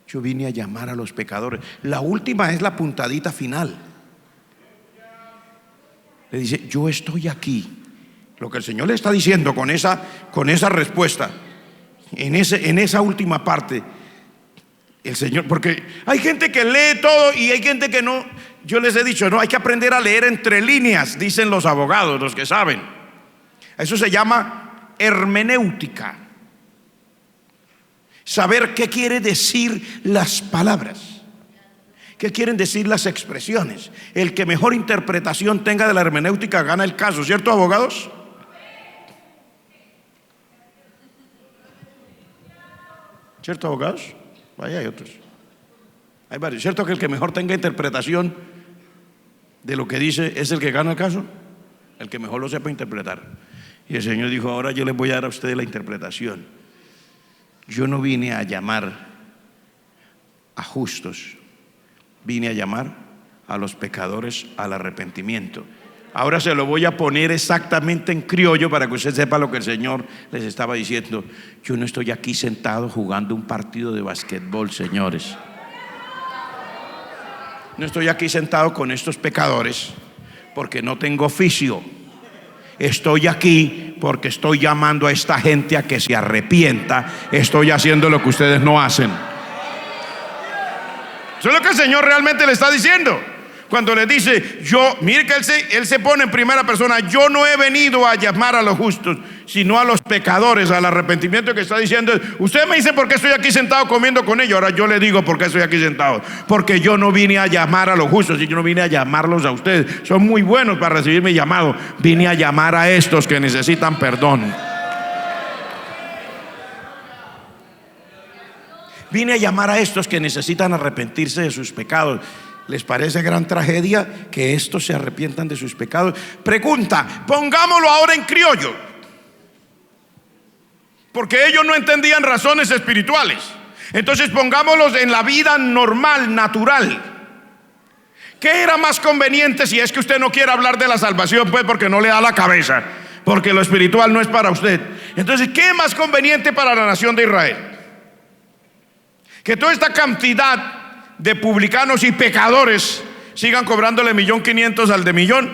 yo vine a llamar a los pecadores. La última es la puntadita final. Le dice, yo estoy aquí. Lo que el Señor le está diciendo con esa respuesta, en esa última parte, el Señor, porque hay gente que lee todo y hay gente que no. Yo les he dicho, no, hay que aprender a leer entre líneas, dicen los abogados, los que saben. Eso se llama hermenéutica. Saber qué quiere decir las palabras, qué quieren decir las expresiones. El que mejor interpretación tenga de la hermenéutica gana el caso, ¿cierto, abogados? ¿Cierto, abogados? Vaya, hay otros. Hay varios. ¿Cierto que el que mejor tenga interpretación de lo que dice es el que gana el caso? El que mejor lo sepa interpretar. Y el Señor dijo, ahora yo les voy a dar a ustedes la interpretación. Yo no vine a llamar a justos, vine a llamar a los pecadores al arrepentimiento. Ahora se lo voy a poner exactamente en criollo para que usted sepa lo que el Señor les estaba diciendo. Yo no estoy aquí sentado jugando un partido de basquetbol, señores. No estoy aquí sentado con estos pecadores porque no tengo oficio. Estoy aquí porque estoy llamando a esta gente a que se arrepienta. Estoy haciendo lo que ustedes no hacen. Eso es lo que el Señor realmente le está diciendo. Cuando le dice, mire que él se pone en primera persona. Yo no he venido a llamar a los justos, sino a los pecadores, al arrepentimiento. Que está diciendo, usted me dice por qué estoy aquí sentado comiendo con ellos. Ahora yo le digo por qué estoy aquí sentado. Porque yo no vine a llamar a los justos, y yo no vine a llamarlos a ustedes. Son muy buenos para recibir mi llamado. Vine a llamar a estos que necesitan perdón. Vine a llamar a estos que necesitan arrepentirse de sus pecados. ¿Les parece gran tragedia que estos se arrepientan de sus pecados? Pregunta, pongámoslo ahora en criollo, porque ellos no entendían razones espirituales. Entonces pongámoslos en la vida normal, natural. ¿Qué era más conveniente si es que usted no quiere hablar de la salvación? Pues porque no le da la cabeza, porque lo espiritual no es para usted. Entonces, ¿qué es más conveniente para la nación de Israel? Que toda esta cantidad de publicanos y pecadores sigan cobrándole 1.500.000 al de millón,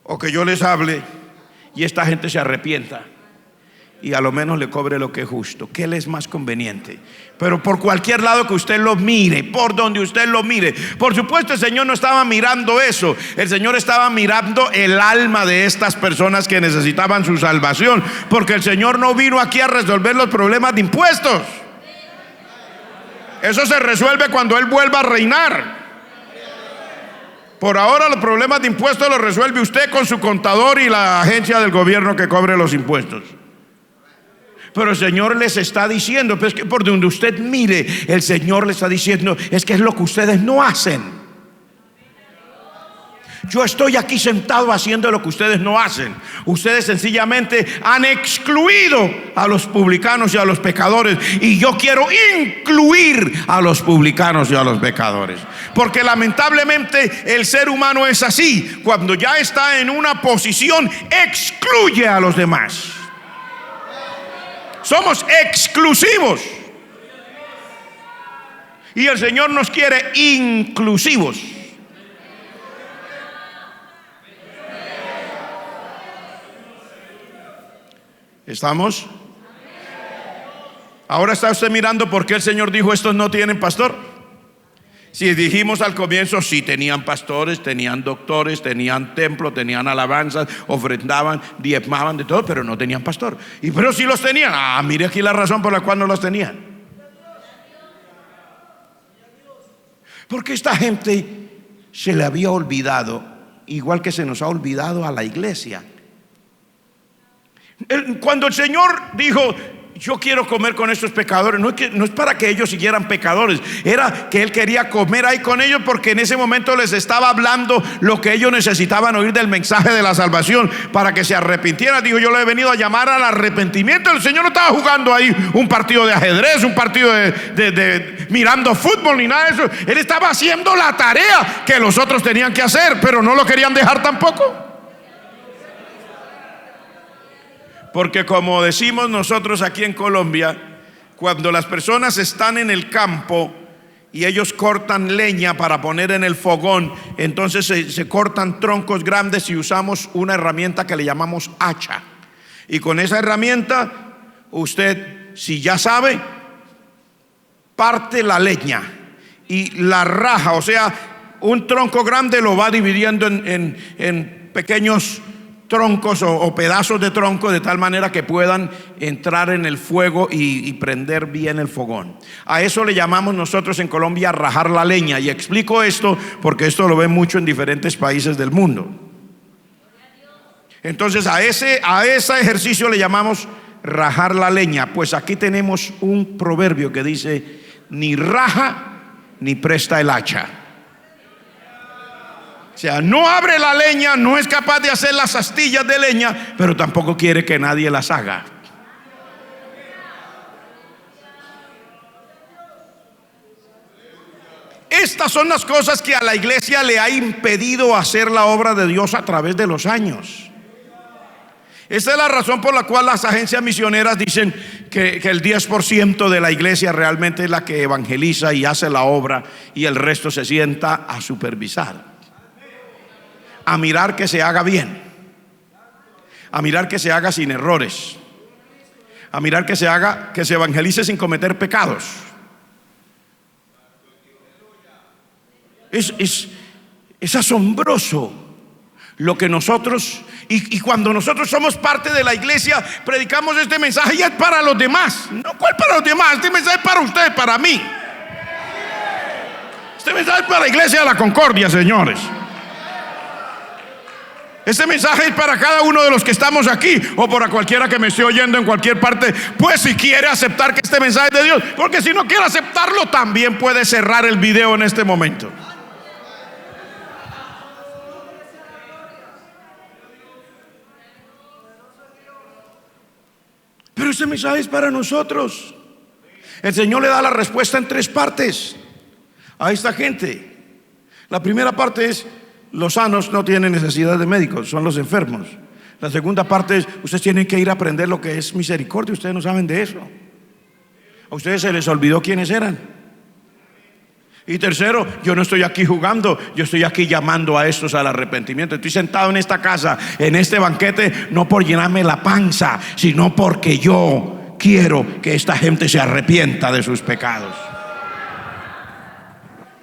o que yo les hable y esta gente se arrepienta y a lo menos le cobre lo que es justo. ¿Qué le es más conveniente? Pero por cualquier lado que usted lo mire, por donde usted lo mire, por supuesto el Señor no estaba mirando eso. El Señor estaba mirando el alma de estas personas que necesitaban su salvación, porque el Señor no vino aquí a resolver los problemas de impuestos. Eso se resuelve cuando Él vuelva a reinar. Por ahora los problemas de impuestos los resuelve usted con su contador y la agencia del gobierno que cobre los impuestos. Pero el Señor les está diciendo, pues, que por donde usted mire, el Señor les está diciendo, es que es lo que ustedes no hacen. Yo estoy aquí sentado haciendo lo que ustedes no hacen. Ustedes sencillamente han excluido a los publicanos y a los pecadores, y yo quiero incluir a los publicanos y a los pecadores. Porque lamentablemente el ser humano es así. Cuando ya está en una posición, excluye a los demás. Somos exclusivos. Y el Señor nos quiere inclusivos. ¿Estamos? Ahora está usted mirando por qué el Señor dijo estos no tienen pastor. Si dijimos al comienzo, sí tenían pastores, tenían doctores, tenían templo, tenían alabanzas, ofrendaban, diezmaban, de todo, pero no tenían pastor. Pero sí los tenían. Mire aquí la razón por la cual no los tenían. Porque esta gente se le había olvidado, igual que se nos ha olvidado a la iglesia. Cuando el Señor dijo, yo quiero comer con estos pecadores, no es para que ellos siguieran pecadores, era que Él quería comer ahí con ellos, porque en ese momento les estaba hablando lo que ellos necesitaban oír del mensaje de la salvación, para que se arrepintieran. Dijo, yo le he venido a llamar al arrepentimiento. El Señor no estaba jugando ahí un partido de ajedrez, un partido de mirando fútbol, ni nada de eso. Él estaba haciendo la tarea que los otros tenían que hacer, pero no lo querían dejar tampoco. Porque como decimos nosotros aquí en Colombia, cuando las personas están en el campo y ellos cortan leña para poner en el fogón, entonces se cortan troncos grandes y usamos una herramienta que le llamamos hacha. Y con esa herramienta usted, si ya sabe, parte la leña y la raja, o sea, un tronco grande lo va dividiendo en pequeños troncos o pedazos de tronco, de tal manera que puedan entrar en el fuego y prender bien el fogón. A eso le llamamos nosotros en Colombia rajar la leña. Y explico esto porque esto lo ven mucho en diferentes países del mundo. Entonces a ese ejercicio le llamamos rajar la leña. Pues aquí tenemos un proverbio que dice: ni raja ni presta el hacha. O sea, no abre la leña, no es capaz de hacer las astillas de leña, pero tampoco quiere que nadie las haga. Estas son las cosas que a la iglesia le ha impedido hacer la obra de Dios a través de los años. Esa es la razón por la cual las agencias misioneras dicen que el 10% de la iglesia realmente es la que evangeliza y hace la obra, y el resto se sienta a supervisar, a mirar que se haga bien, a mirar que se haga sin errores, a mirar que se evangelice sin cometer pecados. Es asombroso lo que nosotros, y cuando nosotros somos parte de la iglesia, predicamos este mensaje y es para los demás. No, ¿cuál para los demás? Este mensaje es para ustedes, para mí. Este mensaje es para la iglesia de la Concordia, señores. Este mensaje es para cada uno de los que estamos aquí, o para cualquiera que me esté oyendo en cualquier parte. Pues si quiere aceptar que este mensaje es de Dios, porque si no quiere aceptarlo, también puede cerrar el video en este momento. Pero este mensaje es para nosotros. El Señor le da la respuesta en 3 partes a esta gente. La primera parte es: los sanos no tienen necesidad de médicos, son los enfermos. La segunda parte es: ustedes tienen que ir a aprender lo que es misericordia. Ustedes no saben de eso. A ustedes se les olvidó quiénes eran. Y tercero, yo no estoy aquí jugando, yo estoy aquí llamando a estos al arrepentimiento. Estoy sentado en esta casa, en este banquete, no por llenarme la panza, sino porque yo quiero que esta gente se arrepienta de sus pecados.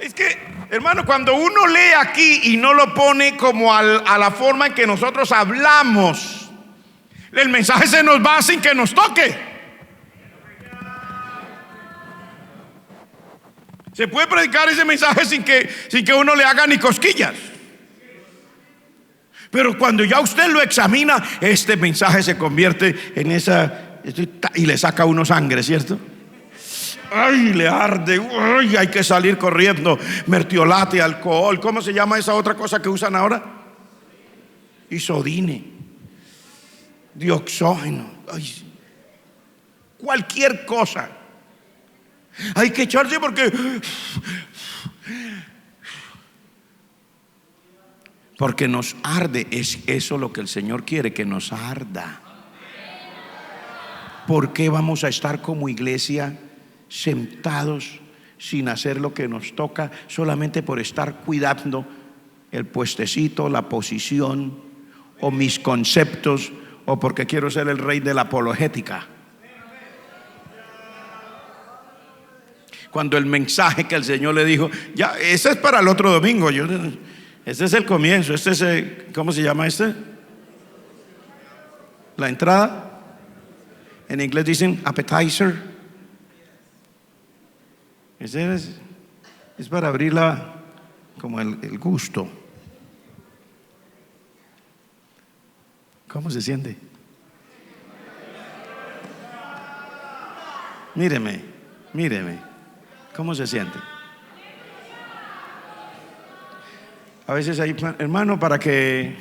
Es que, hermano, cuando uno lee aquí y no lo pone como a la forma en que nosotros hablamos, el mensaje se nos va sin que nos toque. Se puede predicar ese mensaje sin que uno le haga ni cosquillas. Pero cuando ya usted lo examina, este mensaje se convierte en y le saca a uno sangre, ¿cierto? Ay, le arde, ay, hay que salir corriendo. Mertiolate, alcohol, ¿cómo se llama esa otra cosa que usan ahora? Isodine, dioxógeno, ay, cualquier cosa. Hay que echarse porque nos arde. Es eso lo que el Señor quiere, que nos arda. ¿Por qué vamos a estar como iglesia sentados sin hacer lo que nos toca, solamente por estar cuidando el puestecito, la posición, o mis conceptos, o porque quiero ser el rey de la apologética? Cuando el mensaje que el Señor le dijo, ya, ese es para el otro domingo, este es el comienzo, este es ¿cómo se llama este? La entrada. En inglés dicen appetizer. Ese es para abrirla como el gusto. ¿Cómo se siente? Míreme. ¿Cómo se siente? A veces hay, hermano, para que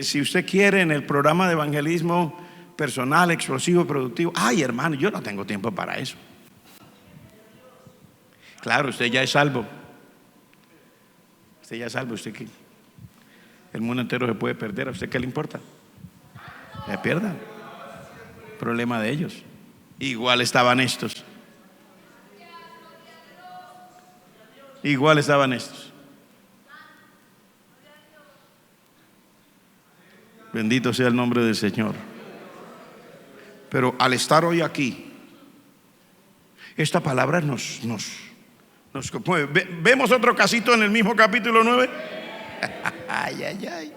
si usted quiere en el programa de evangelismo personal, explosivo, productivo, ay, hermano, yo no tengo tiempo para eso. Claro, usted ya es salvo. Usted que el mundo entero se puede perder, ¿a usted qué le importa? Se pierdan. Problema de ellos. Igual estaban estos. Igual estaban estos. Bendito sea el nombre del Señor. Pero al estar hoy aquí, esta palabra nos conmueve. ¿Vemos otro casito en el mismo capítulo 9? Ay, ay, ay.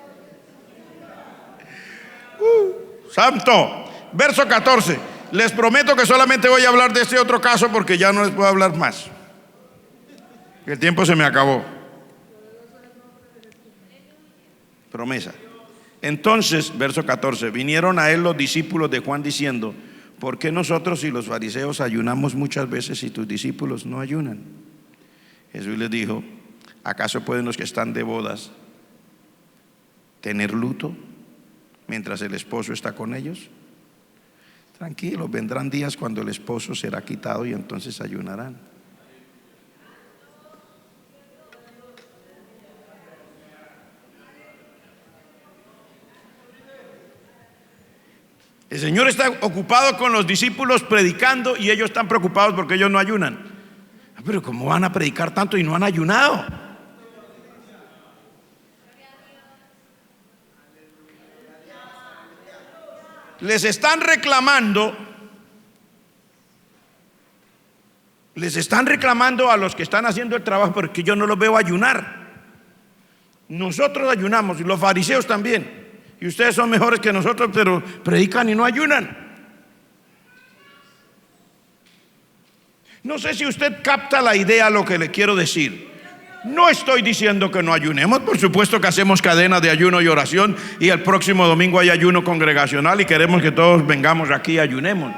Santo. Verso 14. Les prometo que solamente voy a hablar de este otro caso porque ya no les puedo hablar más. El tiempo se me acabó. Promesa. Entonces, verso 14, vinieron a él los discípulos de Juan diciendo: ¿por qué nosotros y los fariseos ayunamos muchas veces y tus discípulos no ayunan? Jesús les dijo: ¿acaso pueden los que están de bodas tener luto mientras el esposo está con ellos? Tranquilos, vendrán días cuando el esposo será quitado y entonces ayunarán. El Señor está ocupado con los discípulos predicando y ellos están preocupados porque ellos no ayunan. Pero ¿cómo van a predicar tanto y no han ayunado? Les están reclamando a los que están haciendo el trabajo porque yo no los veo ayunar. Nosotros ayunamos y los fariseos también. Y ustedes son mejores que nosotros, pero predican y no ayunan. No sé si usted capta la idea de lo que le quiero decir. No estoy diciendo que no ayunemos. Por supuesto que hacemos cadena de ayuno y oración, y el próximo domingo hay ayuno congregacional y queremos que todos vengamos aquí y ayunemos.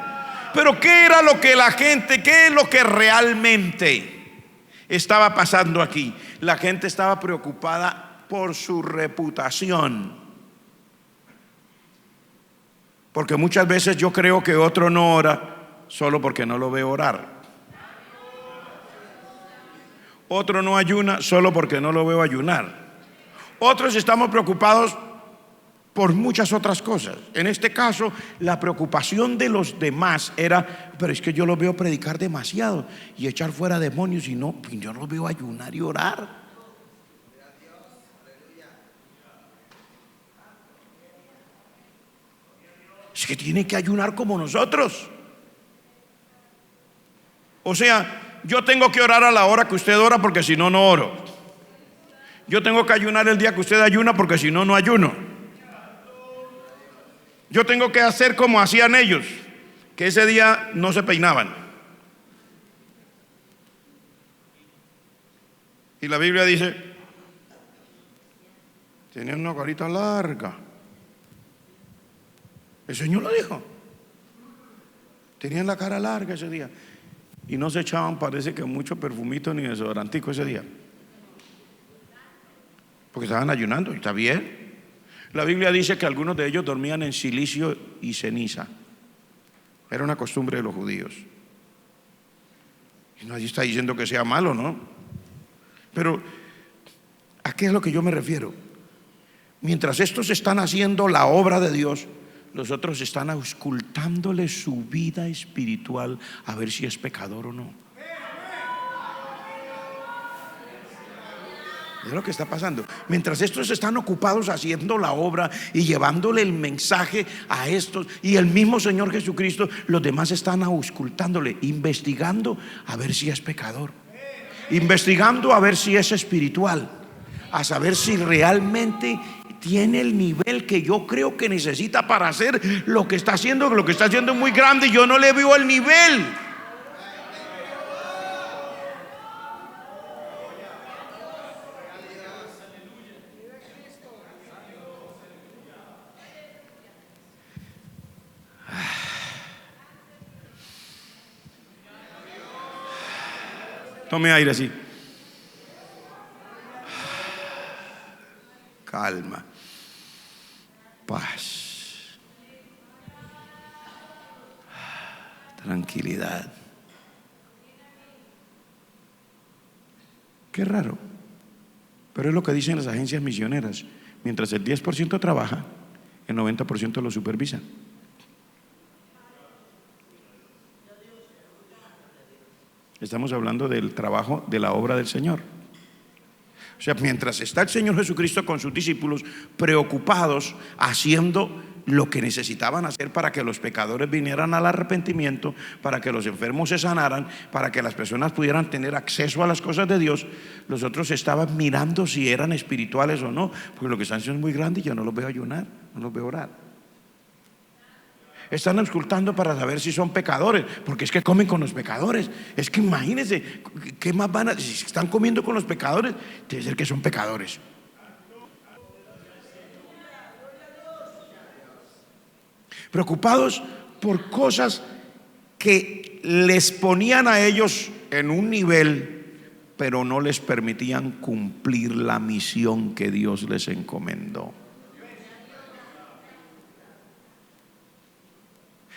Pero ¿qué era lo que la gente, qué es lo que realmente estaba pasando aquí? La gente estaba preocupada por su reputación. Porque muchas veces yo creo que otro no ora solo porque no lo veo orar. Otro no ayuna solo porque no lo veo ayunar. Otros estamos preocupados por muchas otras cosas. En este caso, la preocupación de los demás era: pero es que yo lo veo predicar demasiado y echar fuera demonios, y no, yo lo veo ayunar y orar. Es que tiene que ayunar como nosotros. O sea, yo tengo que orar a la hora que usted ora porque si no, no oro. Yo tengo que ayunar el día que usted ayuna porque si no, no ayuno. Yo tengo que hacer como hacían ellos, que ese día no se peinaban. Y la Biblia dice: tenían una carita larga. El Señor lo dijo. Tenían la cara larga ese día. Y no se echaban, parece que mucho perfumito ni desodorantico ese día. Porque estaban ayunando, y está bien. La Biblia dice que algunos de ellos dormían en cilicio y ceniza. Era una costumbre de los judíos. Y nadie está diciendo que sea malo, ¿no? Pero ¿a qué es lo que yo me refiero? Mientras estos están haciendo la obra de Dios, los otros están auscultándole su vida espiritual a ver si es pecador o no. Es lo que está pasando. Mientras estos están ocupados haciendo la obra y llevándole el mensaje a estos, y el mismo Señor Jesucristo, los demás están auscultándole, investigando a ver si es pecador, investigando a ver si es espiritual, a saber si realmente tiene el nivel que yo creo que necesita para hacer lo que está haciendo. Lo que está haciendo es muy grande y yo no le veo el nivel. Tome aire así. Calma. Paz. Tranquilidad. Qué raro. Pero es lo que dicen las agencias misioneras. Mientras el 10% trabaja, el 90% lo supervisan. Estamos hablando del trabajo, de la obra del Señor. O sea, mientras está el Señor Jesucristo con sus discípulos preocupados haciendo lo que necesitaban hacer para que los pecadores vinieran al arrepentimiento, para que los enfermos se sanaran, para que las personas pudieran tener acceso a las cosas de Dios, los otros estaban mirando si eran espirituales o no, porque lo que están haciendo es muy grande y yo no los veo ayunar, no los veo orar. Están auscultando para saber si son pecadores, porque es que comen con los pecadores. Es que imagínense, ¿qué más van a? Si están comiendo con los pecadores, debe ser que son pecadores. Preocupados por cosas que les ponían a ellos en un nivel, pero no les permitían cumplir la misión que Dios les encomendó.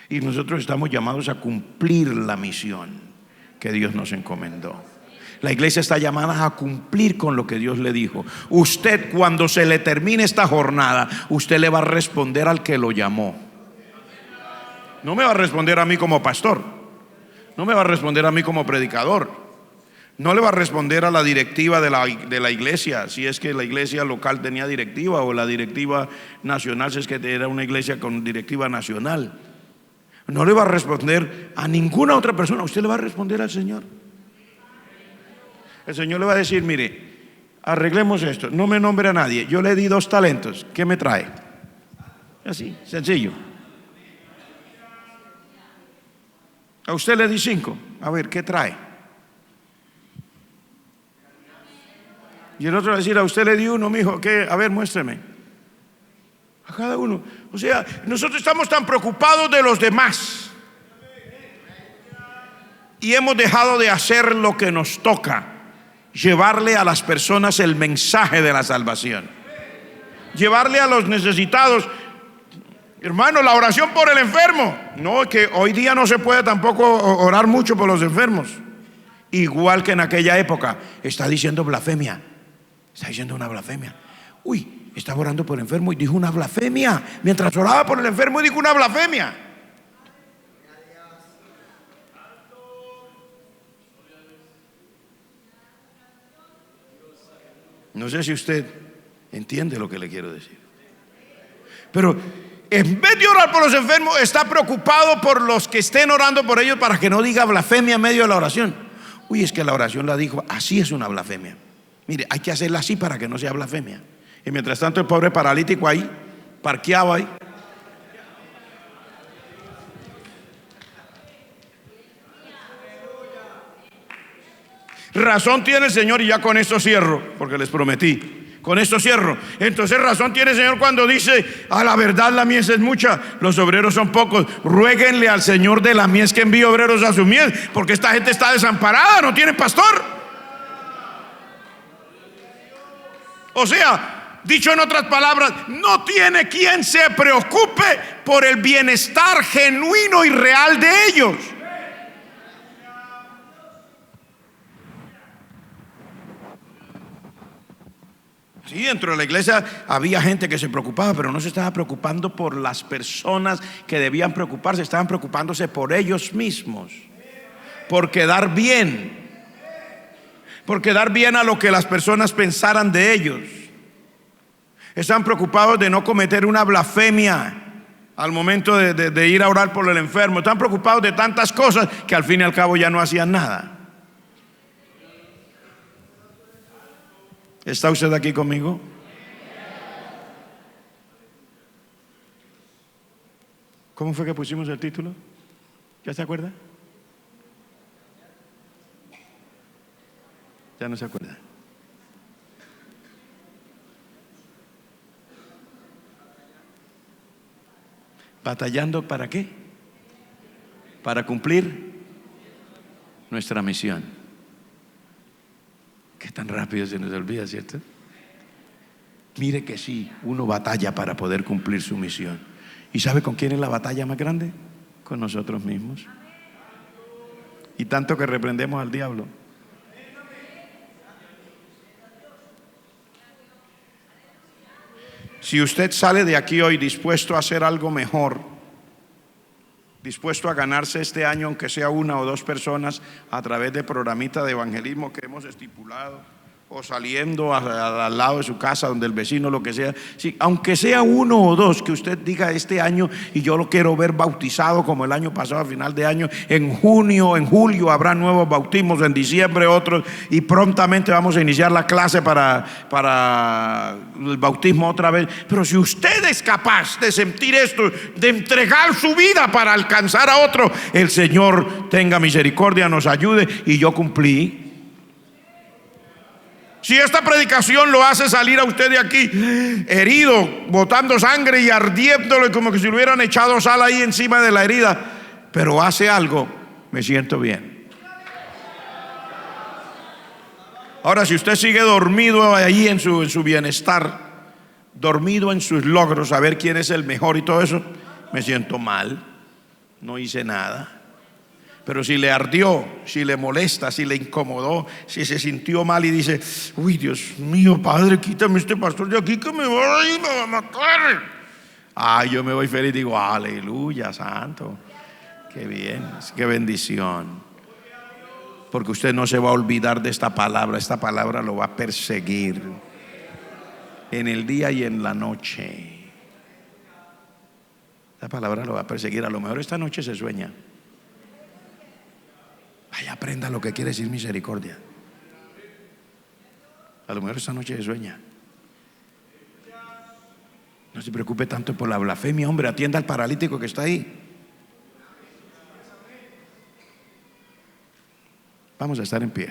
Y nosotros estamos llamados a cumplir la misión que Dios nos encomendó. La iglesia está llamada a cumplir con lo que Dios le dijo. Usted, cuando se le termine esta jornada, usted le va a responder al que lo llamó. No me va a responder a mí como pastor, no me va a responder a mí como predicador, no le va a responder a la directiva de la iglesia, si es que la iglesia local tenía directiva, o la directiva nacional, si es que era una iglesia con directiva nacional. No le va a responder a ninguna otra persona, usted le va a responder al Señor. El Señor le va a decir: mire, arreglemos esto, no me nombre a nadie, yo le di 2 talentos, ¿qué me trae? Así, sencillo. A usted le di 5, a ver, ¿qué trae? Y el otro va a decir: a usted le di 1, mijo, ¿qué? A ver, muéstreme. A cada uno. O sea, nosotros estamos tan preocupados de los demás y hemos dejado de hacer lo que nos toca: llevarle a las personas el mensaje de la salvación, llevarle a los necesitados. Hermano, la oración por el enfermo, no, que hoy día no se puede tampoco orar mucho por los enfermos, igual que en aquella época. Está diciendo blasfemia, está diciendo una blasfemia. Uy, estaba orando por el enfermo y dijo una blasfemia. Mientras oraba por el enfermo dijo una blasfemia. No sé si usted entiende lo que le quiero decir, pero en vez de orar por los enfermos, está preocupado por los que estén orando por ellos, para que no diga blasfemia en medio de la oración. Uy, es que la oración la dijo, así es una blasfemia. Mire, hay que hacerla así para que no sea blasfemia. Y mientras tanto el pobre paralítico ahí, parqueado ahí. Razón tiene el Señor, y ya con esto cierro, porque les prometí. Con esto cierro. Entonces razón tiene el Señor cuando dice: a la verdad la mies es mucha, los obreros son pocos. Ruéguenle al Señor de la mies que envíe obreros a su mies, porque esta gente está desamparada, no tiene pastor. O sea, dicho en otras palabras, no tiene quien se preocupe por el bienestar genuino y real de ellos. Sí, dentro de la iglesia había gente que se preocupaba, pero no se estaba preocupando por las personas que debían preocuparse, estaban preocupándose por ellos mismos, por quedar bien a lo que las personas pensaran de ellos. Estaban preocupados de no cometer una blasfemia al momento de ir a orar por el enfermo. Estaban preocupados de tantas cosas que al fin y al cabo ya no hacían nada. ¿Está usted aquí conmigo? ¿Cómo fue que pusimos el título? ¿Ya se acuerda? Ya no se acuerda. ¿Batallando para qué? Para cumplir nuestra misión. Que tan rápido se nos olvida, ¿cierto? Mire que sí, uno batalla para poder cumplir su misión. ¿Y sabe con quién es la batalla más grande? Con nosotros mismos. Y tanto que reprendemos al diablo. Si usted sale de aquí hoy dispuesto a hacer algo mejor, dispuesto a ganarse este año, aunque sea una o dos personas, a través de programitas de evangelismo que hemos estipulado, o saliendo al lado de su casa, donde el vecino, lo que sea, sí, aunque sea uno o dos, que usted diga este año, y yo lo quiero ver bautizado como el año pasado, a final de año, en junio, en julio habrá nuevos bautismos, en diciembre otros, y prontamente vamos a iniciar la clase para el bautismo otra vez. Pero si usted es capaz de sentir esto, de entregar su vida para alcanzar a otro, el Señor tenga misericordia, nos ayude, y yo cumplí. Si esta predicación lo hace salir a usted de aquí herido, botando sangre y ardiéndole como que si le hubieran echado sal ahí encima de la herida, pero hace algo, me siento bien. Ahora, si usted sigue dormido ahí en su bienestar, dormido en sus logros, saber quién es el mejor y todo eso, me siento mal, no hice nada. Pero si le ardió, si le molesta, si le incomodó, si se sintió mal y dice: uy, Dios mío, Padre, quítame este pastor de aquí que me va a matar. Yo me voy feliz, digo: aleluya, santo, qué bien, qué bendición. Porque usted no se va a olvidar de esta palabra lo va a perseguir en el día y en la noche. Esta palabra lo va a perseguir. A lo mejor esta noche se sueña. Vaya, aprenda lo que quiere decir misericordia. A lo mejor esta noche se sueña. No se preocupe tanto por la blasfemia, hombre, atienda al paralítico que está ahí. Vamos a estar en pie.